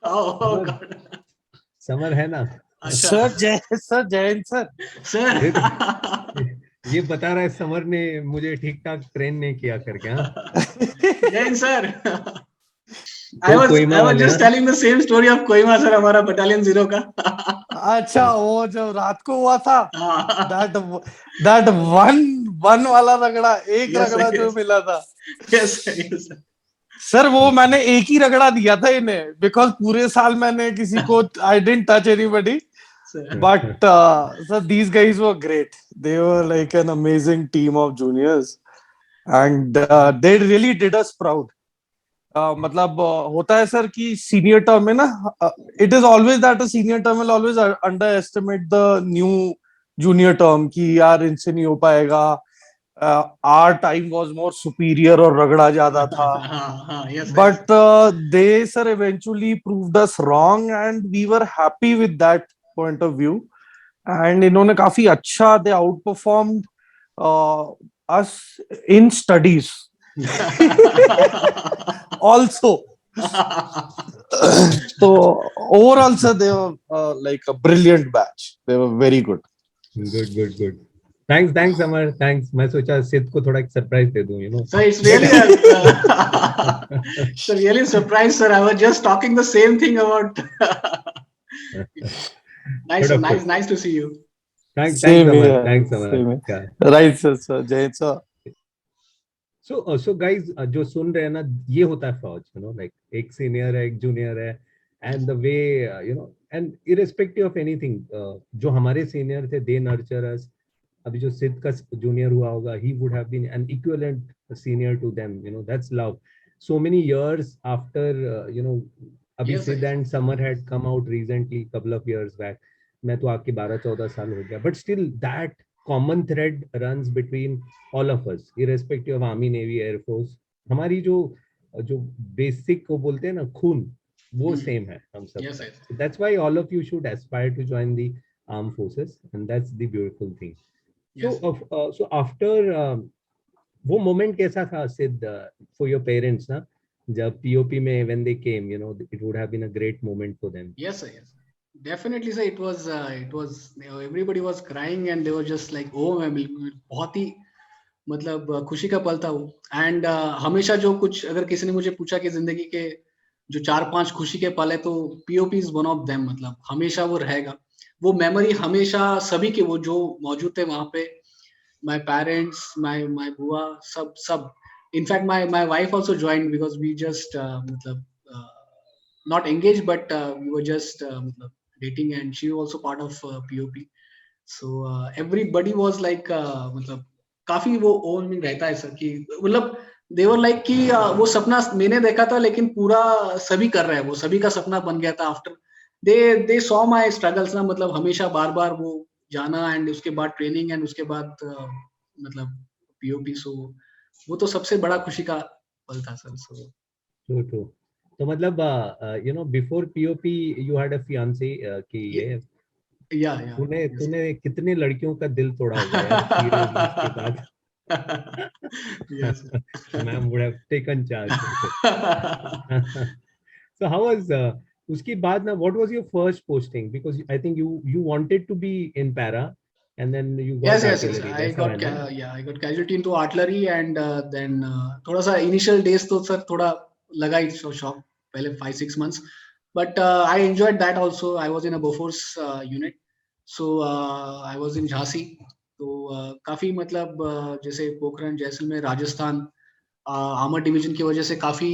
oh god. Summer है ना? सर जय हिंद सर. ये बता रहा है समर ने मुझे ठीक ठाक ट्रेन नहीं किया करके. हाँ Jain sir. I was just telling the same story of Kohima sir, हमारा बटालियन 0 का. अच्छा, वो जो रात को हुआ था, that one वाला रगड़ा, एक रगड़ा जो मिला था. Yes sir. सर वो मैंने एक ही रगड़ा दिया था इन्हें, बिकॉज पूरे साल मैंने किसी को, I didn't touch anybody. But so these guys were great. They were like an amazing team of juniors, and they really did us proud. मतलब होता है सर कि सीनियर टर्म में ना, it is always that a senior term will always underestimate the new junior term कि यार इनसे नहीं हो पाएगा. Our time was more superior और रगड़ा ज्यादा था. But they sir eventually proved us wrong, and we were happy with that point of view. And इन्होंने काफी अच्छा, they outperformed us in studies also. So overall sir, they were like a brilliant batch. They were very good. Good. Thanks Amar, thanks. मैं सोचा सिद्ध को थोड़ा surprise दे दूं, So it's really it's a really surprise, sir. I was just talking the same thing about. Nice, But sir. of course. Nice to see you. Thanks Same Amar. here. Thanks Amar. Same here. Yeah. Right, sir. Jay sir. So guys, जो सुन रहे हैं ना, ये होता है फौज, like एक senior है, एक जूनियर है, and the way and irrespective of anything, जो हमारे सीनियर थे, they nurture us. अभी जो सिद्ध का जूनियर हुआ होगा, he would have been an equivalent senior to them. That's love. So many years after, अभी Yes, सिद्ध sir. and Samar had come out recently, couple of years back. मैं तो आपके 12-14 साल हो गया, but still that common thread runs between all of us, irrespective of army, navy, air force. हमारी जो basic को बोलते हैं ना, खून, वो same है हम सब. Yes, sir. So that's why all of you should aspire to join the armed forces, and that's the beautiful thing. Yes. So after वो moment कैसा था सिद्ध for your parents ना, जब POP में when they came, it would have been a great moment for them. Yes, sir. Yes. Definitely, sir. It was. Everybody was crying and they were just like, oh, मैं बहुत ही मतलब खुशी का पल था वो. And हमेशा जो कुछ अगर किसी ने मुझे पूछा कि जिंदगी के जो 4-5 खुशी के पल है, तो POP is one of them. मतलब हमेशा वो रहेगा. वो मेमोरी हमेशा सभी के, वो जो मौजूद थे वहाँ पे, my parents, my बुआ, सब. In fact, my wife also joined because we just मतलब not engaged, but we were just dating, and she was also part of POP. So everybody was like मतलब काफी वो ओवरवेलमिंग रहता है sir कि मतलब they were like कि वो सपना मैंने देखा था, लेकिन पूरा सभी कर रहे हैं, वो सभी का सपना बन गया था. After they saw my struggles ना, मतलब हमेशा बार वो जाना, एंड उसके बाद ट्रेनिंग, एंड उसके बाद मतलब POP. सो वो तो सबसे बड़ा खुशी का पल था सर. सो True. तो मतलब before POP you had a fiancé कि ये या तूने कितने लड़कियों का दिल तोड़ा होगा यार POP के बाद. Yes. Ma'am would have taken charge. So how was उसके बाद ना, what was your first posting? Because I think you wanted to be in para, and then you got Yes. artillery. I That's how I got know. I got casualty into artillery, and then थोड़ा सा initial days तो sir थोड़ा लगा ही shock पहले 5-6 months, but I enjoyed that also. I was in a Bofors unit, so I was in Jhansi. तो काफी मतलब जैसे पोखरण, जैसलमेर, राजस्थान, आर्मर डिवीजन की वजह से काफी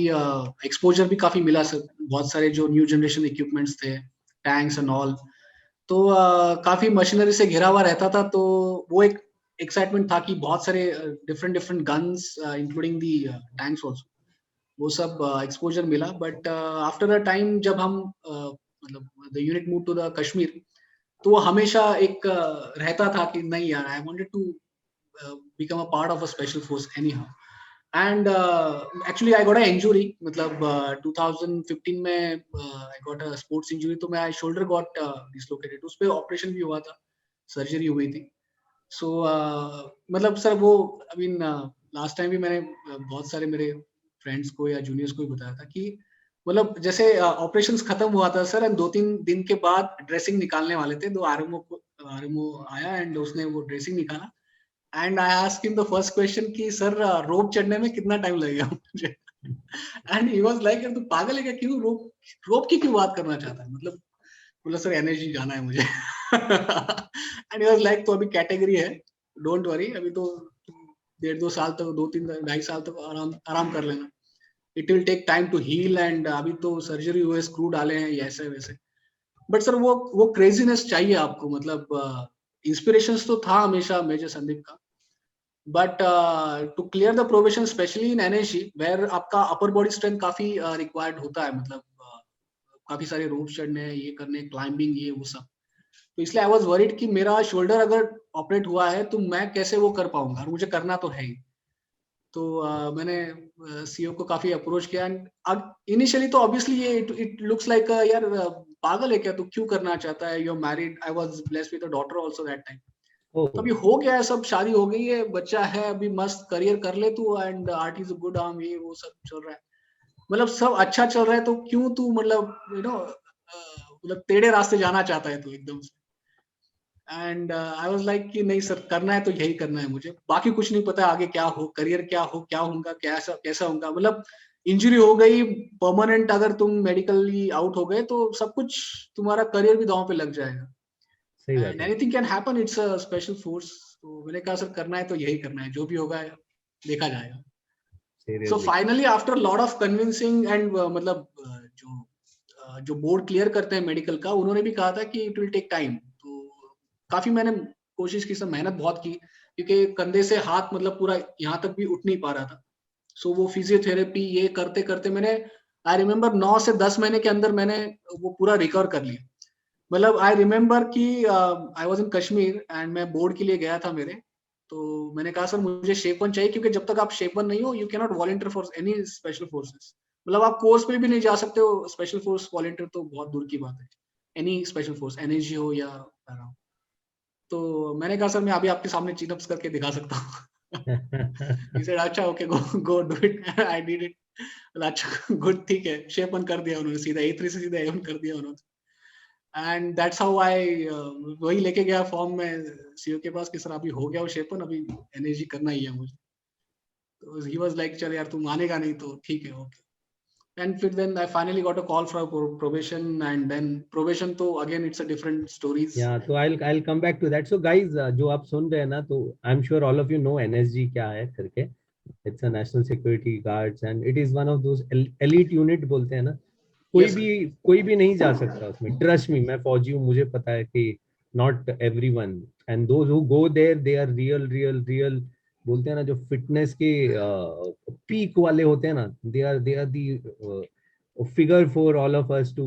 एक्सपोजर भी काफी मिला सर. बहुत सारे जो न्यू जनरेशन इक्विपमेंट्स थे, टैंक्स एंड ऑल, तो काफी मशीनरी से घिरा हुआ रहता था. तो वो एक एक्साइटमेंट था कि बहुत सारे different guns including the tanks also, वो सब एक्सपोजर मिला. बट आफ्टर अ टाइम जब हम मतलब the unit move to the Kashmir, तो वो हमेशा एक रहता था कि नहीं यार, I wanted to become a part of a special force anyhow. And actually I got a injury, मतलब 2015 में I got a sports injury. तो मैं शोल्डर गॉट डिसलोकेटेड, उस पे ऑपरेशन भी हुआ था, सर्जरी हुई थी. सो मतलब सर वो आई मीन लास्ट टाइम भी मैंने बहुत सारे मेरे फ्रेंड्स को या जूनियर्स को भी बताया था कि मतलब जैसे ऑपरेशंस खत्म हुआ था सर, एंड 2-3 दिन के बाद ड्रेसिंग निकालने वाले थे. तो आरएमओ आया एंड उसने वो ड्रेसिंग निकाला, and I asked him the first question कि सर रोप चढ़ने में कितना टाइम लगेगा मुझे. एंड ही वाज लाइक, तू पागल है क्या, क्यों रोप की क्यों बात करना चाहता है, मतलब बोला सर एनर्जी जाना है मुझे. एंड ही वाज लाइक, तो अभी कैटेगरी है, डोंट वरी, अभी तो 1.5-2 साल तक, 2-3-2.5 साल तक आराम कर लेना. It will take time to heal, and अभी तो सर्जरी हुए, स्क्रू डाले हैं, ये ऐसे वैसे. बट सर वो क्रेजीनेस चाहिए आपको, मतलब इंस्पिरेशंस तो था हमेशा मेजर संदीप का, but to clear the probation specially in NSG, where आपका अपर बॉडी स्ट्रेंथ काफी रिक्वायर्ड होता है, मतलब काफी सारे रोप चढ़ने, ये करने, क्लाइंबिंग, ये वो सब. तो इसलिए आई वाज वरीड कि मेरा शोल्डर अगर ऑपरेट हुआ है तो मैं कैसे वो कर पाऊंगा, और मुझे करना तो है ही. तो मैंने सीईओ को काफी अप्रोच किया, एंड इनिशियली तो ऑब्वियसली ये इट लुक्स लाइक यार पागल है क्या, तू क्यों करना चाहता है, you are married. I was blessed with a daughter also that time. Oh, तो अभी हो गया है सब, शादी हो गई है, बच्चा है, अभी मस्त करियर कर ले तू, and art is a good arm, ये वो सब चल रहा है, मतलब सब अच्छा चल रहा है, तो क्यों तू मतलब मतलब टेढ़े रास्ते जाना चाहता है तू एकदम से. एंड आई वाज लाइक कि नहीं सर, करना है तो यही करना है मुझे, बाकी कुछ नहीं पता आगे क्या हो, करियर क्या हो, क्या होगा, कैसा कैसा होगा। मतलब इंजरी हो गई परमानेंट, अगर तुम मेडिकली आउट हो गए तो सब कुछ, तुम्हारा करियर भी दांव पे लग जाएगा। सही बात एंड है। Anything can happen, it's a special force. तो मैंने कहा सर करना है तो यही करना है, जो भी होगा देखा जाएगा। So seriously. Finally after lot of convincing and मतलब जो बोर्ड क्लियर करते हैं मेडिकल का, उन्होंने भी कहा था कि इट विल टेक टाइम। तो काफी मैंने कोशिश की, सब मेहनत बहुत की, क्योंकि कंधे से हाथ मतलब पूरा यहाँ तक भी उठ नहीं पा रहा था। सो वो फिजियोथेरेपी ये करते करते मैंने, आई रिमेम्बर 9 से 10 महीने के अंदर मैंने वो पूरा रिकवर कर लिया। मतलब आई रिमेम्बर कि आई वाज इन कश्मीर एंड मैं बोर्ड के लिए गया था मेरे। तो मैंने कहा सर मुझे शेप वन चाहिए, क्योंकि जब तक आप शेप वन नहीं हो, you can not volunteer for any special forces. मतलब आप कोर्स पे भी नहीं जा सकते हो, स्पेशल फोर्स वॉलंटियर तो बहुत दूर की बात है। एनी स्पेशल फोर्स, एनएसजी हो या पैरा हो। तो मैंने कहा सर मैं अभी आपके सामने चिन अप्स करके दिखा सकता हूँ। He said, अच्छा okay, go do it. I did it. अच्छा गुड, ठीक है, शेप वन कर दिया उन्होंने, सीधा A3 से सीधा A1 कर दिया उन्होंने। एंड दैट्स हाउ आई, वही लेके गया फॉर्म में सीओ के पास कि सर अभी हो गया वो शेपन, अभी एनएसजी करना ही है मुझे। तो ही वाज लाइक चल यार तू मानेगा नहीं तो ठीक है ओके। एंड फिर then I finally got a call from probation, and then probation तो again it's a different stories. या तो I'll come back to that. So guys, जो आप सुन रहे हैं ना, तो I am sure all of you know NSG क्या है करके। It's a national security guards and it is one of those elite unit बोलते हैं ना। Yes sir. कोई भी नहीं जा सकता उसमें, ट्रस्ट मी, मैं फौजी हूँ, मुझे पता है कि not everyone, and those who go there they are real बोलते हैं ना, जो फिटनेस के पीक वाले होते हैं ना, they are the figure for all of us to,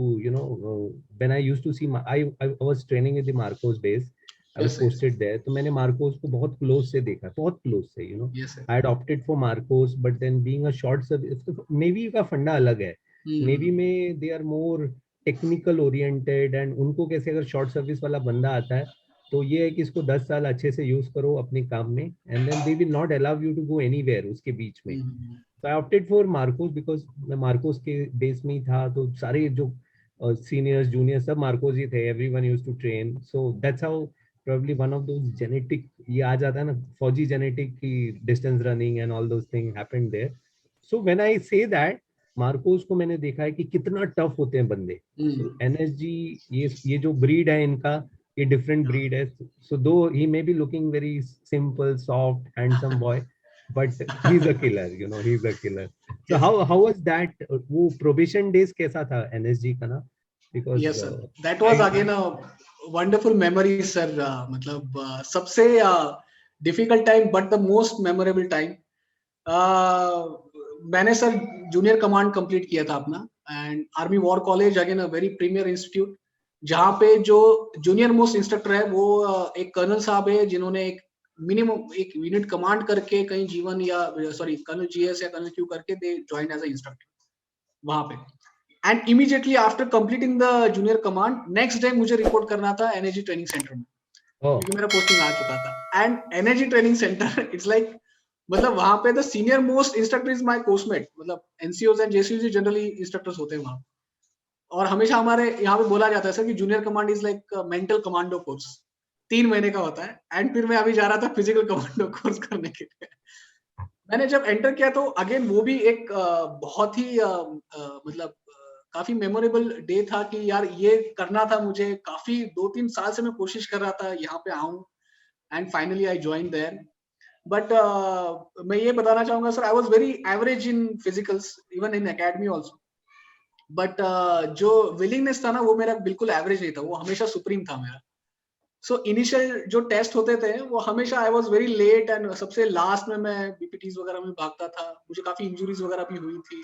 when I used to see I was training in the Marcos base. I was yes sir. posted there, तो मैंने मार्कोस को बहुत क्लोज से देखा, बहुत क्लोज से, yes sir. I had opted for Marcos, but then being a short service, navy का फंडा अलग है। नेवी में they are more technical oriented, and उनको कैसे, अगर शॉर्ट सर्विस वाला बंदा आता है तो ये है कि इसको 10 साल अच्छे से यूज करो अपने काम में, and then they will not allow you to go anywhere उसके बीच में। तो I opted for MARCOS because मैं मार्कोस के बेस में ही था, तो सारे जो सीनियर्स जूनियर्स सब मार्कोस ही थे, everyone used to train, so that's how probably one of those genetic, ये आ जाता है ना, फौजी जेनेटिक की distance running and all those thing happened there. So when I say that, Marcos को मैंने देखा है कि कितना टफ होते हैं बंदे। सो एनएसजी, ये जो ब्रीड है इनका, ये डिफरेंट ब्रीड है। So though he may be looking very simple soft handsome boy, but he's a killer, he's a killer. So Yes, how was that, वो probation days कैसा था एनएसजी का ना, because yes sir. That was again a wonderful memory sir. मतलब सबसे difficult time but the most memorable time. मैंने sir junior command complete किया था अपना, and army war college again a very premier institute, जहाँ पे जो जूनियर मोस्ट इंस्ट्रक्टर है वो एक कर्नल साहब है, जिन्होंने एक मिनिमम एक यूनिट कमांड करके कहीं जीवन या सॉरी कर्नल जीएस या कर्नल क्यू करके they join as a instructor वहां पे। And immediately after completing the junior command, next day मुझे रिपोर्ट करना था एनर्जी ट्रेनिंग सेंटर में, oh क्योंकि मेरा पोस्टिंग आ चुका था। And energy training centre it's like, मतलब वहां पे the senior most instructor is my coursemate, मतलब एनसीओज एंड जेसीओज जनरली इंस्ट्रक्टर्स होते हैं वहां। और हमेशा हमारे यहाँ पे बोला जाता है सर कि junior command is like mental commando course, 3 महीने का होता है। एंड फिर मैं अभी जा रहा था फिजिकल कमांडो कोर्स करने के लिए। मैंने जब एंटर किया तो अगेन वो भी एक बहुत ही मतलब काफी मेमोरेबल डे था कि यार ये करना था मुझे, काफी 2-3 साल से मैं कोशिश कर रहा था यहाँ पे आऊं, and finally I join there. But मैं ये बताना चाहूंगा sir, I was very average in physicals even in academy also, but जो विलिंगनेस था ना वो मेरा बिल्कुल एवरेज नहीं था, वो हमेशा सुप्रीम था मेरा। सो इनिशियल जो टेस्ट होते थे वो हमेशा I was very late, and सबसे लास्ट में मैं बीपीटीज वगैरह में भागता था, मुझे काफी इंजुरीज वगैरह भी हुई थी।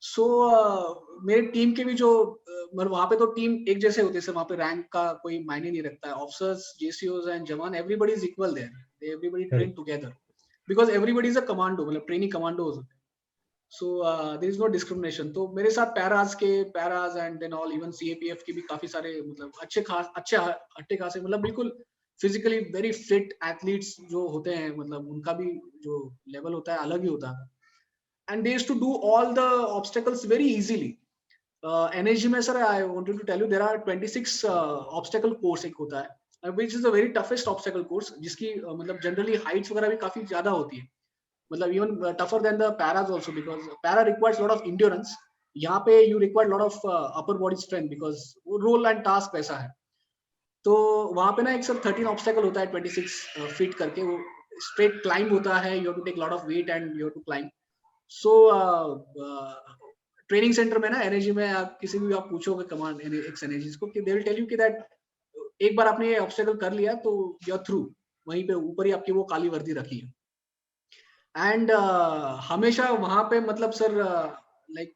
सो मेरे टीम के भी जो मतलब वहां पे तो टीम एक जैसे होते हैं, वहां पे रैंक का कोई मायने नहीं रखता है, ऑफिसर्स जेसीओज and jawan everybody is equal there, they everybody train correct. Together, because everybody is a commando, मतलब training commandos. So there is no discrimination. तो मेरे साथ paras and then all even CAPF के भी काफी सारे मतलब अच्छे हट्टे खासे मतलब बिल्कुल फिजिकली वेरी फिट एथलीट्स जो होते हैं, मतलब उनका भी जो लेवल होता है अलग ही होता है। And they used to do all the obstacles very easily. NSG में sir I wanted to tell you there are 26 obstacle course एक होता है, which is the very toughest obstacle course, जिसकी मतलब जनरली हाइट्स वगैरह भी काफी ज्यादा होती है, मतलब even tougher than the paras also, because para requires lot of endurance, यहाँ पे you require lot of upper body strength, because वो रोल एंड टास्क ऐसा है। तो वहाँ पे ना एक सर 13 ऑब्स्टेकल होता है 26 फीट करके, वो स्ट्रेट क्लाइंब होता है, you have to take lot of weight and you have to climb. So training centre में ना एनर्जी में आप किसी भी आप पूछोगे कमांड एक्स एनर्जीज को कि दे विल टेल यू कि दैट एक बार आपने ये ऑब्स्टेकल कर लिया तो यू आर थ्रू, वहीं पे ऊपर ही आपकी वो काली वर्दी रखी है। एंड हमेशा वहां पे मतलब सर लाइक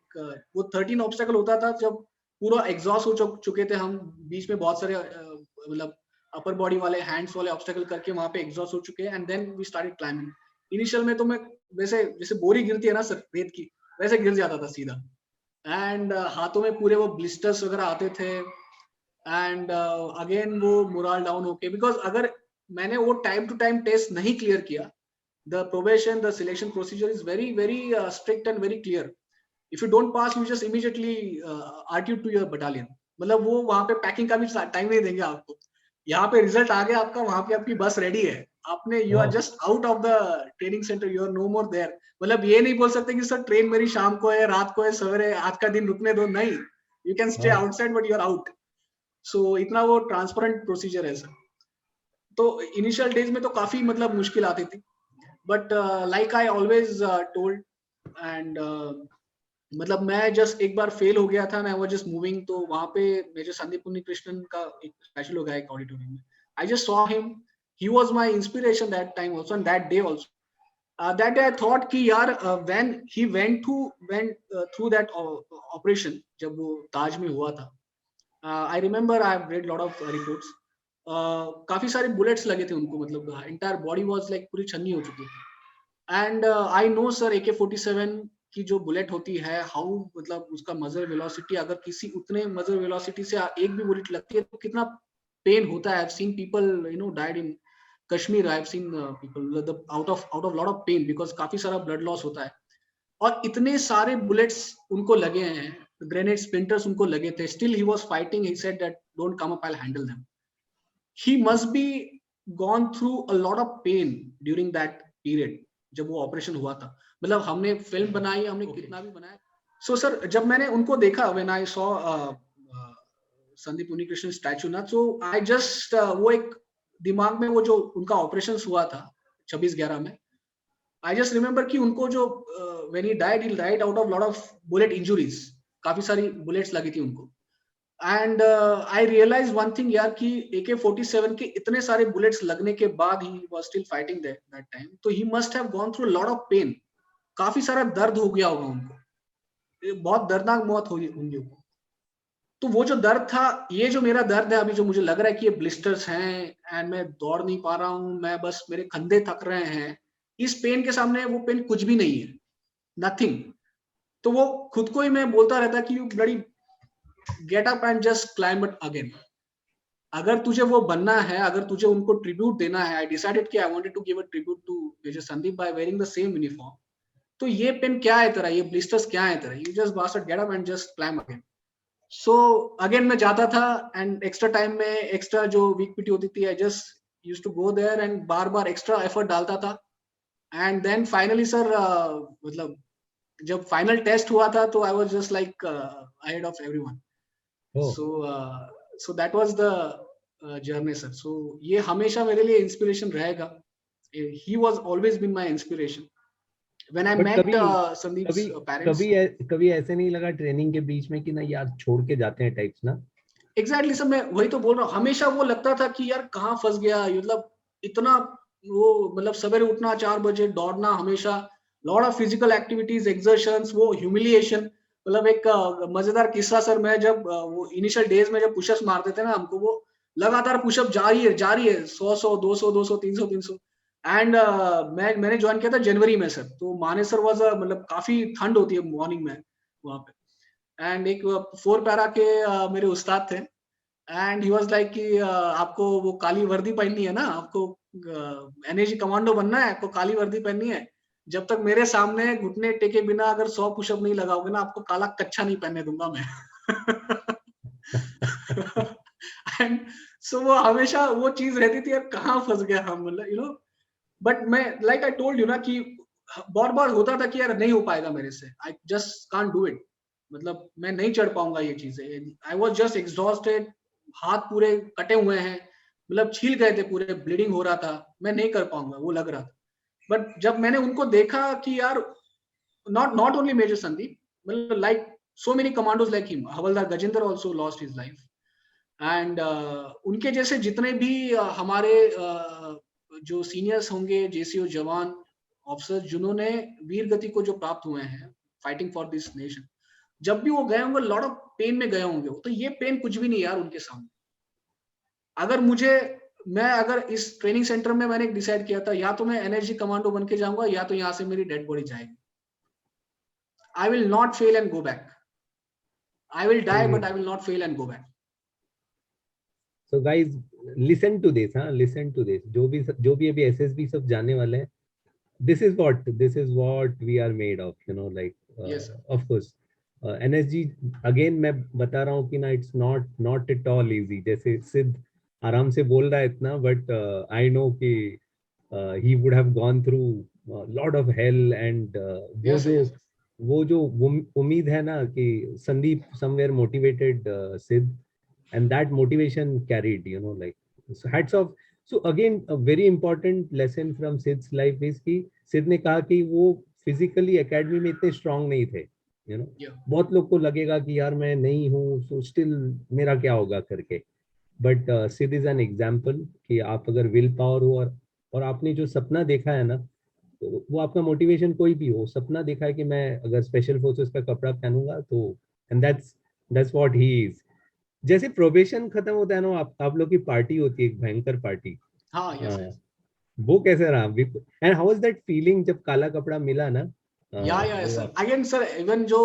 वो 13 ऑब्स्टेकल होता था जब पूरा एग्जॉस्ट हो चुके थे हम, बीच में बहुत सारे मतलब अपर बॉडी वाले हैंड्स वाले ऑब्स्टेकल करके वहां पे एग्जॉस्ट हो चुके हैं, and then we started climbing. Initial में तो मैं वैसे जैसे बोरी गिरती है ना सर रेत की, वैसे गिर जाता था सीधा, एंड हाथों में पूरे वो ब्लिस्टर्स वगैरह आते थे, एंड अगेन वो मोरल डाउन होके, बिकॉज अगर मैंने वो टाइम टू टाइम टेस्ट नहीं क्लियर किया, the probation, the selection procedure is very strict and very clear. If you don't pass, you just immediately RTO to your battalion. मतलब वो वहाँ पे पैकिंग का भी टाइम नहीं देंगे आपको, यहाँ पे रिजल्ट आ गया आपका, वहाँ पे आपकी बस रेडी है, आपने you are just out of the training centre, you are no more there. मतलब ये नहीं बोल सकते कि सर ट्रेन मेरी शाम को है, रात को है, सवेरे, आज का दिन रुकने दो, नहीं, you can stay outside but you are out. So इतना वो ट्रांसपेरेंट प्रोसीजर है सर। तो इनिशियल डेज में तो काफी मतलब मुश्किल आती थी, but like I always told, and मतलब मैं जस्ट एक बार फेल हो गया था, मैं वाज जस्ट मूविंग, तो वहां पे मेजर संदीप उन्नीकृष्णन का एक स्पेशल हो गया एक ऑडिटोरियम में, I just saw him, he was my inspiration that time also, and that day also, that day I thought कि यार when he went through that operation, जब वो ताज में हुआ था, I remember I have read lot of reports, काफी सारे bullets लगे थे उनको, मतलब एंटायर बॉडी वाज लाइक पूरी छन्नी हो चुकी थी। And I know sir AK-47 की जो बुलेट होती है, हाउ मतलब उसका मजर वेलोसिटी, अगर किसी उतने मजर वेलोसिटी से एक भी बुलेट लगती है तो कितना पेन होता है। I have seen people you know died in Kashmir, I have seen people out of lot of pain, because काफी सारा ब्लड लॉस होता है, और इतने सारे बुलेट्स उनको लगे हैं, ग्रेनेड स्प्लिंटर्स उनको लगे थे, still he was fighting, he said that don't come up, I will handle them. He must be gone through a lot of pain during that period जब वो ऑपरेशन हुआ था। मतलब हमने फिल्म बनाई, हमने कितना भी बनाया। सो सर जब मैंने उनको देखा, when I saw Sandeep Unnikrishnan statue ना, so I just वो एक दिमाग में वो जो उनका ऑपरेशन हुआ था 26/11 में, I just remember कि उनको जो when he died out of lot of bullet injuries, काफी सारी बुलेट्स लगी थी उनको। And I realise one thing यार कि AK-47 के इतने सारे बुलेट्स लगने के बाद he was still fighting that time, तो he must have gone through lot of pain, काफी सारा दर्द हो गया होगा उनको, बहुत दर्दनाक मौत हुई होंगी उनको। तो वो जो दर्द था, ये जो मेरा दर्द है अभी, जो मुझे लग रहा है कि ये ब्लिस्टर्स हैं एंड मैं दौड़ नहीं पा रहा हूँ, मैं बस मेरे कंधे थक रहे हैं, इस पेन के सामने वो पेन कुछ भी नहीं है, नथिंग। तो वो खुद को ही मैं बोलता रहता कि you bloody gate up and just climb it again. अगर तुझे वो बनना है, अगर तुझे उनको ट्रिब्यूट देना है, आई डिसाइडेड कि I wanted to give a tribute to major Sandeep by wearing the same uniform. तो ये पेन क्या है तेरा, ये ब्लिस्टर्स क्या है तेरा, you just bastard get up and just climb again. So again मैं जाता था, एंड एक्स्ट्रा टाइम में एक्स्ट्रा जो वीक पीटी होती थी, I just used to go there and बार बार एक्स्ट्रा एफर्ट डालता था। एंड देन फाइनली सर मतलब जब फाइनल टेस्ट हुआ था, तो I was just like ahead of everyone. So that was the journey sir. So ये हमेशा मेरे लिए इंस्पिरेशन रहेगा। He was always been my inspiration. When I met Sandeep's parents, कभी ऐसे नहीं लगा ट्रेनिंग के बीच में कि ना यार छोड़ के जाते हैं टाइप्स ना? Exactly सर, मैं वही तो बोल रहा हूँ, हमेशा वो लगता था कि यार कहाँ फंस गया, मतलब इतना वो मतलब सवेरे उठना 4 बजे, दौड़ना हमेशा, लॉट ऑफ फिजिकल एक्टिविटीज, एक्सर्शंस, वो ह्यूमिलिएशन। मतलब एक मजेदार किस्सा सर, मैं जब वो इनिशियल डेज में जब पुशअप्स मारते थे ना हमको, वो लगातार पुशअप जारी है 100 200 200 300 300। एंड मैंने ज्वाइन किया था जनवरी में सर, तो मानेसर वाज मतलब काफी ठंड होती है मॉर्निंग में वहां पे, एंड एक 4 पैरा के मेरे उस्ताद थे, एंड ही वाज लाइक कि आपको वो काली वर्दी पहननी है ना, आपको एनर्जी कमांडो बनना है, आपको काली वर्दी पहननी है, जब तक मेरे सामने घुटने टेके बिना अगर 100 पुशअप नहीं लगाओगे ना, आपको काला कच्चा नहीं पहनने दूंगा मैं। एंड सो वो हमेशा वो चीज रहती थी, यार कहाँ फंस गया हम, मतलब यू नो। बट मैं लाइक आई टोल्ड यू ना कि बहुत बार होता था कि यार नहीं हो पाएगा मेरे से, I just can't do it, मतलब मैं नहीं चढ़ पाऊंगा ये चीजें, आई वाज जस्ट एग्जॉस्टेड, हाथ पूरे कटे हुए हैं, मतलब छील गए थे पूरे, ब्लीडिंग हो रहा था, मैं नहीं कर पाऊंगा वो लग रहा था। बट जब मैंने उनको देखा कि यार not only Major Sandeep, मतलब like so many commandos like him, havildar Gajendra also lost his life, and उनके जैसे जितने भी हमारे जो सीनियर्स होंगे, जेसीओ जवान ऑफिसर्स जिन्होंने वीर गति को जो प्राप्त हुए हैं फाइटिंग फॉर दिस नेशन, जब भी वो गए होंगे लॉट ऑफ पेन में गए होंगे, तो ये पेन कुछ भी नहीं यार उनके सामने। अगर मुझे, मैं अगर इस ट्रेनिंग सेंटर में मैंने डिसाइड किया था या तो मैं एनएसजी कमांडो बन के जाऊंगा या तो यहाँ से मेरी डेड बॉडी जाएगी। I will not fail and go back. I will die, but I will not fail and go back. So guys, listen to this, हाँ, listen to this. जो भी अभी SSB सब जाने वाले हैं, this is what we are made of, you know, like Yes, sir. of course NSG again मैं बता रहा हूँ कि ना it's not at all easy, जैसे सिद्ध आराम से बोल रहा है इतना, but I know कि he would have gone through a lot of hell, and Yes, sir, yes, sir. वो जो उम्मीद है ना कि Sandeep somewhere motivated Sid, and that motivation carried, you know, like, so hats off. So again, a very important lesson from Sid's life is कि सिद ने कहा कि वो फिजिकली एकेडमी में इतने स्ट्रांग नहीं थे, यू नो। Yeah. बहुत लोग को लगेगा कि यार मैं नहीं हूँ, सो स्टिल मेरा क्या होगा करके, but Sid is an example कि आप अगर विल पावर हो और आपने जो सपना देखा है ना, तो वो आपका मोटिवेशन कोई भी हो, सपना देखा है कि मैं अगर स्पेशल फोर्सेस का कपड़ा पहनूंगा तो, and that's what he is. जैसे प्रोबेशन खत्म होता है ना, आप लोग की पार्टी होती है, एक भयंकर पार्टी, हाँ, yes, yes. वो कैसे रहा, and how was that feeling जब काला कपड़ा मिला ना? Yeah, yeah, वो sir. Again, sir, even जो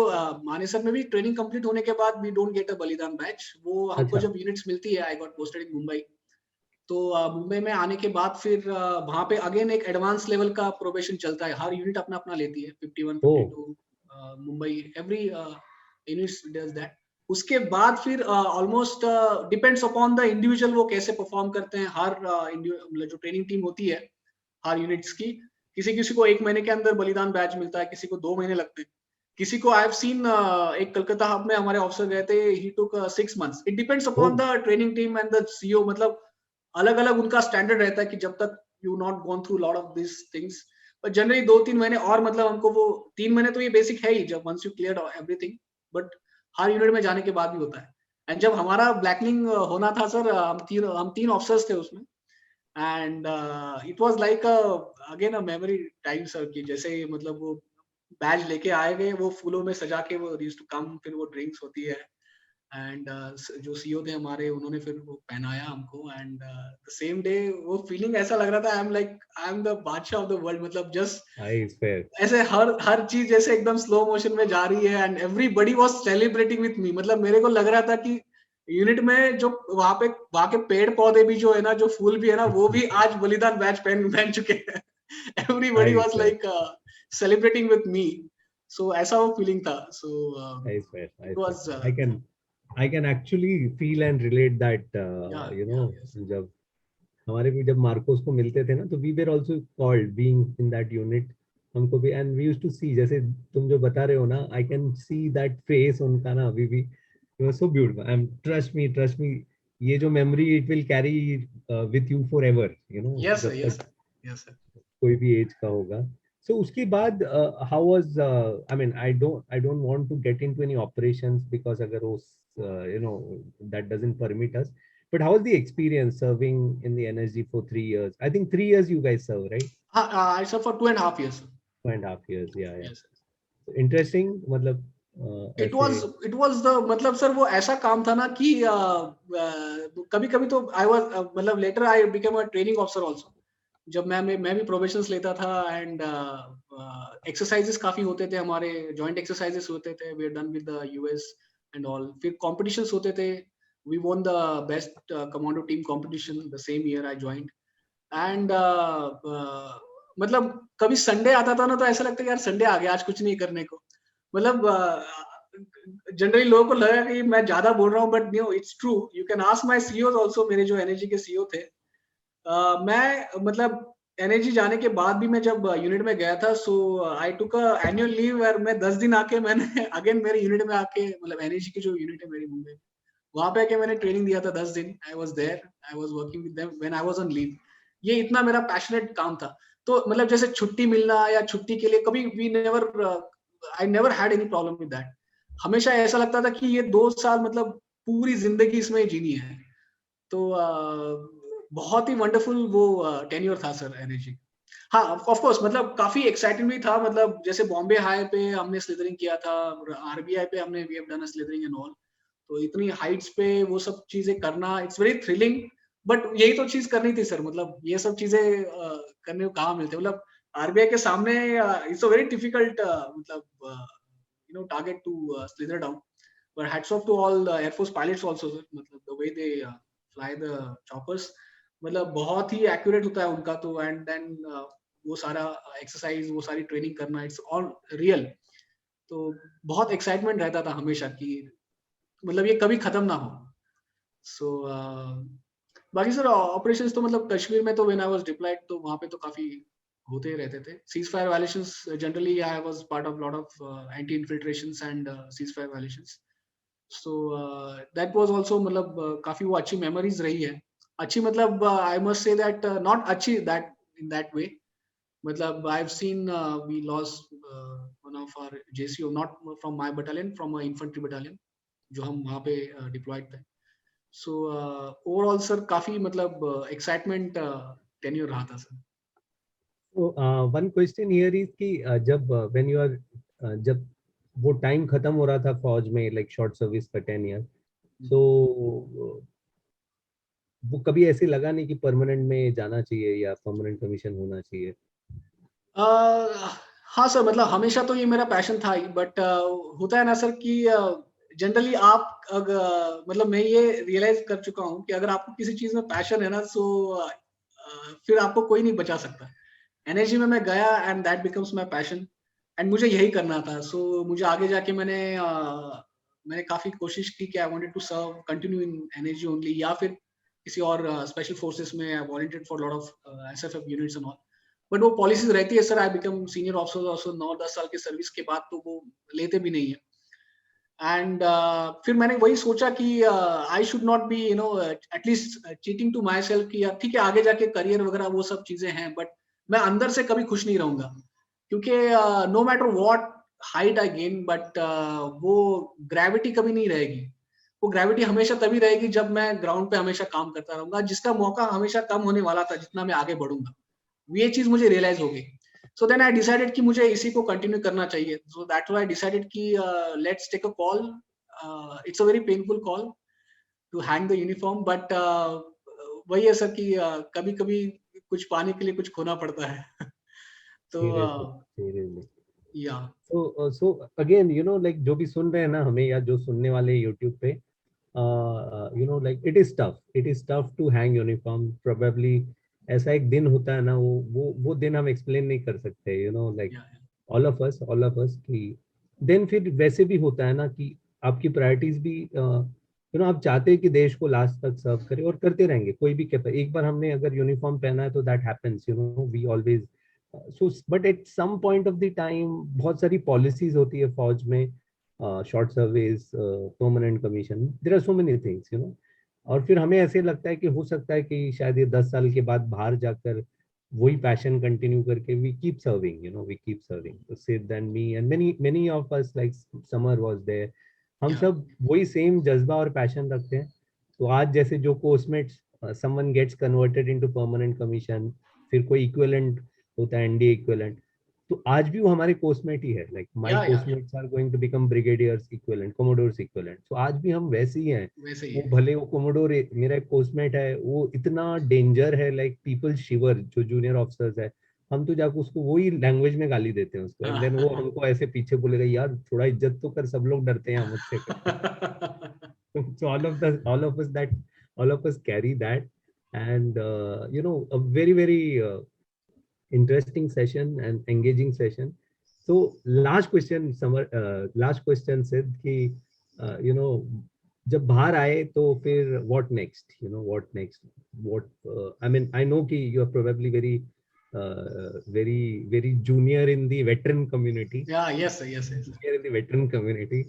मानेसर में भी ट्रेनिंग कंप्लीट होने के बाद we don't get a बलिदान बैच, वो हमको अच्छा, जब यूनिट्स मिलती है, I got posted in Mumbai, तो मुंबई में आने के बाद फिर वहाँ पे अगेन एक एडवांस लेवल का प्रोबेशन चलता है, हर यूनिट अपना अपना लेती है, 51, ओ 52 Mumbai, every unit does that. उसके बाद फिर almost depends upon the individual, वो कैसे परफॉर्म करते हैं, हर मतलब जो ट्रेनिंग टीम होती है हर यूनिट्स की, किसी किसी को 1 महीने के अंदर बलिदान बैच मिलता है, किसी को 2 महीने लगते हैं, किसी को आई हैव सीन एक कलकत्ता हब में हमारे ऑफिसर गए थे, ही टुक 6 months, it depends upon the training team and the CEO, मतलब अलग अलग उनका स्टैंडर्ड रहता है कि जब तक you not gone through lot of this things, but generally 2-3 महीने, और मतलब हमको वो 3 महीने तो ये बेसिक है ही, जब once you clear everything, but हर यूनिट में जाने के बाद भी होता है। एंड जब हमारा ब्लैकलिंग होना था सर, हम तीन ऑफिसर्स थे उसमें, and it was like again a memory time sir, कि जैसे मतलब वो बैज लेके आए गए, वो फूलों में सजा के वो यूज्ड टू कम, फिर वो ड्रिंक्स होती है, एंड जो सीईओ थे हमारे, उन्होंने फिर वो पहनाया हमको, एंड द सेम डे वो फीलिंग ऐसा लग रहा था आई एम द बादशाह ऑफ द वर्ल्ड, मतलब जस्ट नाइस, फेयर, ऐसे हर चीज जैसे एकदम स्लो मोशन में जा रही है, and everybody was celebrating with मी, मतलब मेरे को लग रहा था कि यूनिट में जो वहां के पेड़ पौधे भी जो है ना, जो फूल भी है ना, वो भी आज बलिदान बैच पहन चुके हैं। Everybody nice, was like celebrating with me, so ऐसा वो फीलिंग था, so nice, fair, it nice, was I can actually feel and relate that, या you know, yes. जब हमारे भी जब मार्कोस को मिलते थे ना, तो we were also called being in that unit, हमको भी, and we used to see, जैसे तुम जो बता रहे हो ना, I can see that face उनका ना, अभी भी it was so beautiful, and trust me, ये जो memory it will carry with you forever, you know, Yes sir, जब yes तक sir, yes sir. कोई भी एज का होगा। सो उसके बाद how was, I mean, I don't want to get into any operations because अगर वो you know, that doesn't permit us, but how was the experience serving in the NSG for 3 years? I think 3 years you guys serve, right? I served for 2.5 years. 2.5 years, yeah. Yes. Interesting, मतलब it ऐसे, was the, मतलब sir वो ऐसा काम था ना कि कभी कभी तो आई वाज, मतलब later I become a training officer also, जब मैं भी प्रोबेशंस लेता था, एंड एक्सरसाइजेस काफी होते थे हमारे, जॉइंट एक्सरसाइजेस होते थे, we are done with the US and all, फिर कॉम्पिटिशन्स होते थे, we won the best commando team competition the same year I joint, and मतलब कभी संडे आता था ना, तो ऐसा लगता है यार संडे आ गया, आज कुछ नहीं करने को, मतलब जनरली लोगों को लगा कि मैं ज्यादा बोल रहा हूँ, but no, it's true. You can ask my CEO also. मेरे जो एनर्जी के सीईओ थे, मैं मतलब एनर्जी जाने के बाद भी मैं जब यूनिट में गया था, सो आई टुक अ एनुअल लीव, और मैं 10 दिन आके मैंने अगेन मेरे यूनिट में आके, मतलब एनर्जी की जो यूनिट है मेरी मुंबई, वहां पे आके मैंने ट्रेनिंग दिया था 10 दिन. I was there, I was working with them when I was on leave. ये इतना मेरा पैशनेट काम था. तो मतलब जैसे छुट्टी मिलना या छुट्टी के लिए कभी we never, I never had any problem with that. हमेशा ऐसा लगता था कि ये 2 साल मतलब पूरी जिंदगी इसमें जीनी है. तो बहुत ही वंडरफुल वो टेन्योर था सर एनर्जी. हाँ, ऑफ कोर्स मतलब काफी एक्साइटिंग भी था. मतलब जैसे बॉम्बे हाई पे हमने स्लिदरिंग किया था, आरबीआई पे हमने we have done a slithering and all. तो इतनी हाइट्स पे वो सब चीजें करना, इट्स वेरी थ्रिलिंग. बट यही तो चीज करनी थी सर. मतलब ये सब चीजें करने को कहाँ मिलते. मतलब आरबीआई के सामने इट्स अ वेरी डिफिकल्ट मतलब target to slither down. But hats off to all the Air Force pilots also, sir. मतलब the way they fly the choppers, मतलब बहुत ही accurate होता है उनका तो. And then वो सारा exercise, वो सारी training करना, it's all real. तो बहुत excitement रहता था हमेशा कि मतलब ये कभी खत्म ना हो. So बाकी सर ऑपरेशंस तो मतलब कश्मीर में तो when I was deployed, तो वहाँ पे तो काफी होते ही रहते थे. Ceasefire violations, generally I was part of lot of anti-infiltrations and ceasefire violations. So that was also मतलब काफी वो अच्छी memories रही है. अच्छी मतलब I must say that not अच्छी that in that way. मतलब I've seen we lost one of our JCO, not from my battalion, from a infantry battalion जो हम वहाँ पे deployed थे. So overall sir काफी मतलब excitement tenure रहा था sir. So one question here is कि जब when you are जब वो टाइम खत्म हो रहा था फौज में, like short service का 10 year, so वो कभी ऐसे लगा नहीं कि परमानेंट में जाना चाहिए या परमानेंट कमीशन होना चाहिए? हाँ सर, मतलब हमेशा तो ये मेरा पैशन था ही. बट होता है ना सर कि जनरली आप अगर मतलब मैं ये रियलाइज कर चुका हूँ कि अगर आपको किसी चीज में पैशन है ना, सो फिर आपको कोई नहीं बचा सकता. एनर्जी में मैं गया and that becomes my passion. And मुझे यही करना था. सो मुझे आगे जाके मैंने काफी कोशिश की कि I wanted to serve continue in energy only, या फिर किसी और स्पेशल फोर्सेस में. I volunteered for lot of SFF units and all. But वो पॉलिसीज रहती है sir. I become senior officer also 9-10 साल की सर्विस के बाद, तो वो लेते भी नहीं है. एंड फिर मैंने वही सोचा कि I should not be at least cheating to myself कि ठीक है आगे जाके करियर वगैरह वो सब चीजें हैं, बट मैं अंदर से कभी खुश नहीं रहूंगा. क्योंकि no matter what height I gain, but वो ग्रेविटी कभी नहीं रहेगी. वो ग्रेविटी हमेशा तभी रहेगी जब मैं ग्राउंड पे हमेशा काम करता रहूंगा, जिसका मौका हमेशा कम होने वाला था जितना मैं आगे बढ़ूंगा. ये चीज मुझे रियलाइज हो गई. सो देन आई डिसाइडेड कि मुझे इसी को कंटिन्यू करना चाहिए. So that's why I decided कि let's take a call. It's a very painful call to hang the uniform, but वही है सर कि कभी कभी कुछ पाने के लिए कुछ खोना पड़ता है. तो Seriously. या So again, like जो भी सुन रहे हैं ना हमें, या जो सुनने वाले YouTube पे, like it is tough to hang uniform. Probably ऐसा एक दिन होता है ना, वो दिन हम एक्सप्लेन नहीं कर सकते. Like all of us कि then फिर वैसे भी होता है ना कि आपकी प्रायोरिटीज भी आप चाहते हैं कि देश को लास्ट तक सर्व करे, और करते रहेंगे. कोई भी एक बार हमने अगर यूनिफॉर्म पहना है तो that happens, we always. So but at some point of the time बहुत सारी पॉलिसीज होती है फौज में, short service, permanent commission, there are so many things, और फिर हमें ऐसे लगता है कि हो सकता है कि शायद ये 10 साल के बाद बाहर जाकर वही पैशन कंटिन्यू करके वी कीप सर्विंग. तो Sid and me and many of us, like Samar was there, हम सब वही सेम जज्बा और पैशन रखते हैं. तो आज जैसे जो coursemates, someone gets converted into permanent commission, फिर कोई इक्विवेलेंट होता है, एनडीए इक्विवेलेंट, तो आज भी वो हमारे कोर्समेट ही है. Like my coursemates are going to become brigadiers equivalent, commodores equivalent. तो आज भी हम वैसे ही हैं. वो भले वो कमोडोर मेरा एक कोर्समेट है, वो इतना डेंजर है, लाइक पीपल शिवर, जो जूनियर ऑफिसर्स है, हम तो जाकर उसको वही लैंग्वेज में गाली देते हैं उसको, एंड देन वो हमको ऐसे पीछे बोलेगा, यार थोड़ा इज्जत तो कर, सब लोग डरते हैं मुझसे. So all of us carry that, and a very very interesting session and engaging session. So last question, last question Sid कि you know जब बाहर आए तो फिर what next? You know what next? What I mean I know कि you are probably very junior in the veteran community. Yeah, yes sir, yes yes. Junior in the veteran community.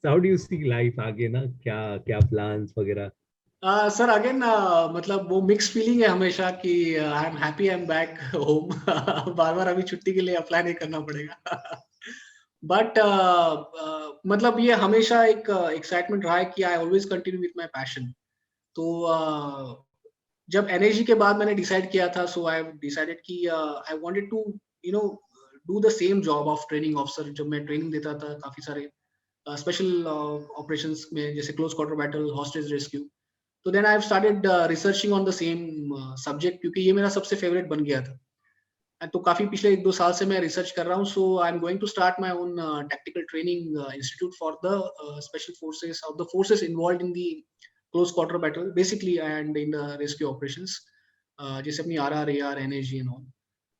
So how do you see life आगे ना क्या क्या plans वगैरह? Sir again मतलब वो mix feeling है हमेशा कि I am happy I am back home बार बार अभी छुट्टी के लिए अप्लाई नहीं करना पड़ेगा बट मतलब ये हमेशा एक एक्साइटमेंट रहा है कि I always continue with my passion तो जब एनर्जी के बाद मैंने डिसाइड किया था सो आई डिसाइडेड कि I wanted to you know do the same job of training officer जब मैं ट्रेनिंग देता था काफी सारे स्पेशल ऑपरेशंस में जैसे close quarter battle hostage rescue तो then I have started researching on the same subject क्योंकि ये मेरा सबसे फेवरेट बन गया था तो काफी पिछले 1-2 साल से मैं रिसर्च कर रहा हूँ so I am going to start my own tactical training institute for the special forces of the forces involved in the close quarter battle basically and in the rescue operations जैसे अपनी RR AR NAG and all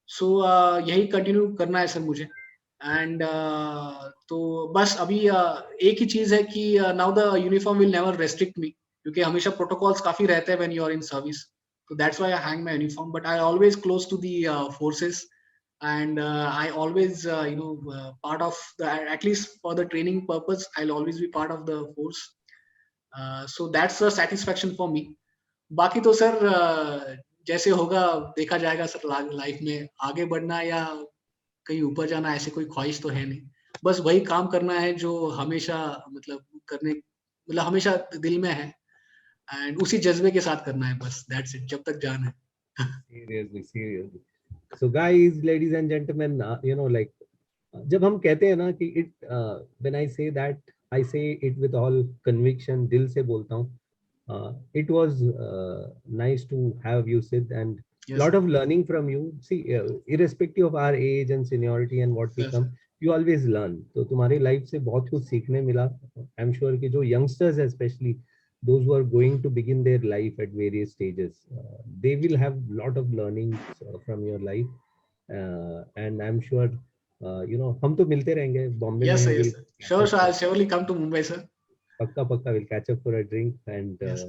so यही continue करना है sir मुझे and तो बस अभी एक ही चीज है कि now the uniform will never restrict me क्योंकि हमेशा प्रोटोकॉल्स काफी रहते हैं when you are in service so that's why I hang my uniform but I always close to the forces and I always part of the at least for the training purpose I'll always be part of the force so that's a satisfaction for me बाकी तो sir जैसे होगा देखा जाएगा sir life में आगे बढ़ना या कहीं ऊपर जाना ऐसे कोई ख्वाहिश तो है नहीं बस वही काम करना है जो हमेशा मतलब हमेशा दिल में है एंड उसी जज्बे के साथ करना है बस दैट्स इट जब तक जान है seriously so guys ladies and gentlemen like जब हम कहते हैं ना कि when I say that I say it with all conviction दिल से बोलता हूँ it was nice to have you Sid and yes, lot of learning from you see irrespective of our age and seniority and what we yes, come you always learn तो तुम्हारी life से बहुत कुछ सीखने मिला आई एम श्योर कि जो youngsters है specially those who are going to begin their life at various stages they will have lot of learnings from your life and I'm sure हम तो मिलते रहेंगे बॉम्बे yes, में yes, sure I'll surely come to Mumbai sir पक्का will catch up for a drink and yes.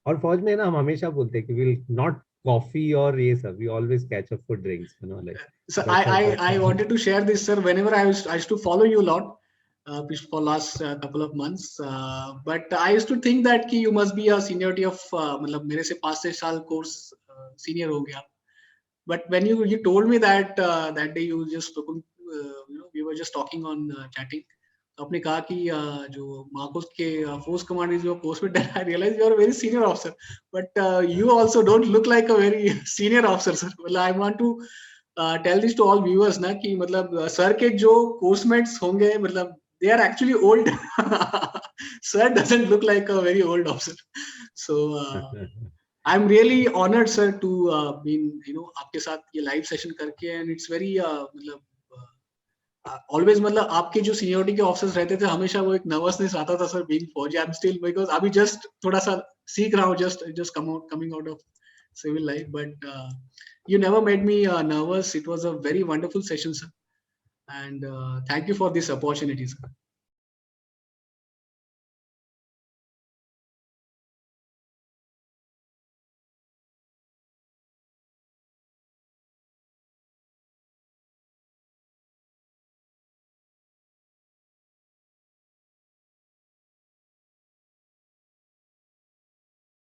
और फौज में ना हम हमेशा बोलते हैं कि we'll not coffee और ये सब we always catch up for drinks so I wanted to share this sir whenever I used to follow you a lot for last couple of months but I used to think that कि you must be a seniority of मतलब मेरे से 5-6 साल course senior हो गया but when you told me that that day you just we were just talking on chatting आपने कहा कि जो मार्कोस के फोर्स कमांडर जो पोस्ट में I realized you are a very senior officer but you also don't look like a very senior officer sir well I want to tell this to all viewers ना कि मतलब sir के जो coursemates होंगे मतलब they are actually old sir doesn't look like a very old officer so I'm really honored sir to being आपके साथ ये लाइव सेशन करके and it's very मतलब always मतलब आपके जो सीनियरिटी के ऑफिसर्स रहते थे हमेशा वो एक नर्वसनेस आता था सर बीइंग फौजी आई एम स्टिल बिकॉज़ अभी जस्ट थोड़ा सा सीख रहा हूँ just coming out of civil life but you never made me nervous it was a very wonderful session sir and thank you for this opportunity sir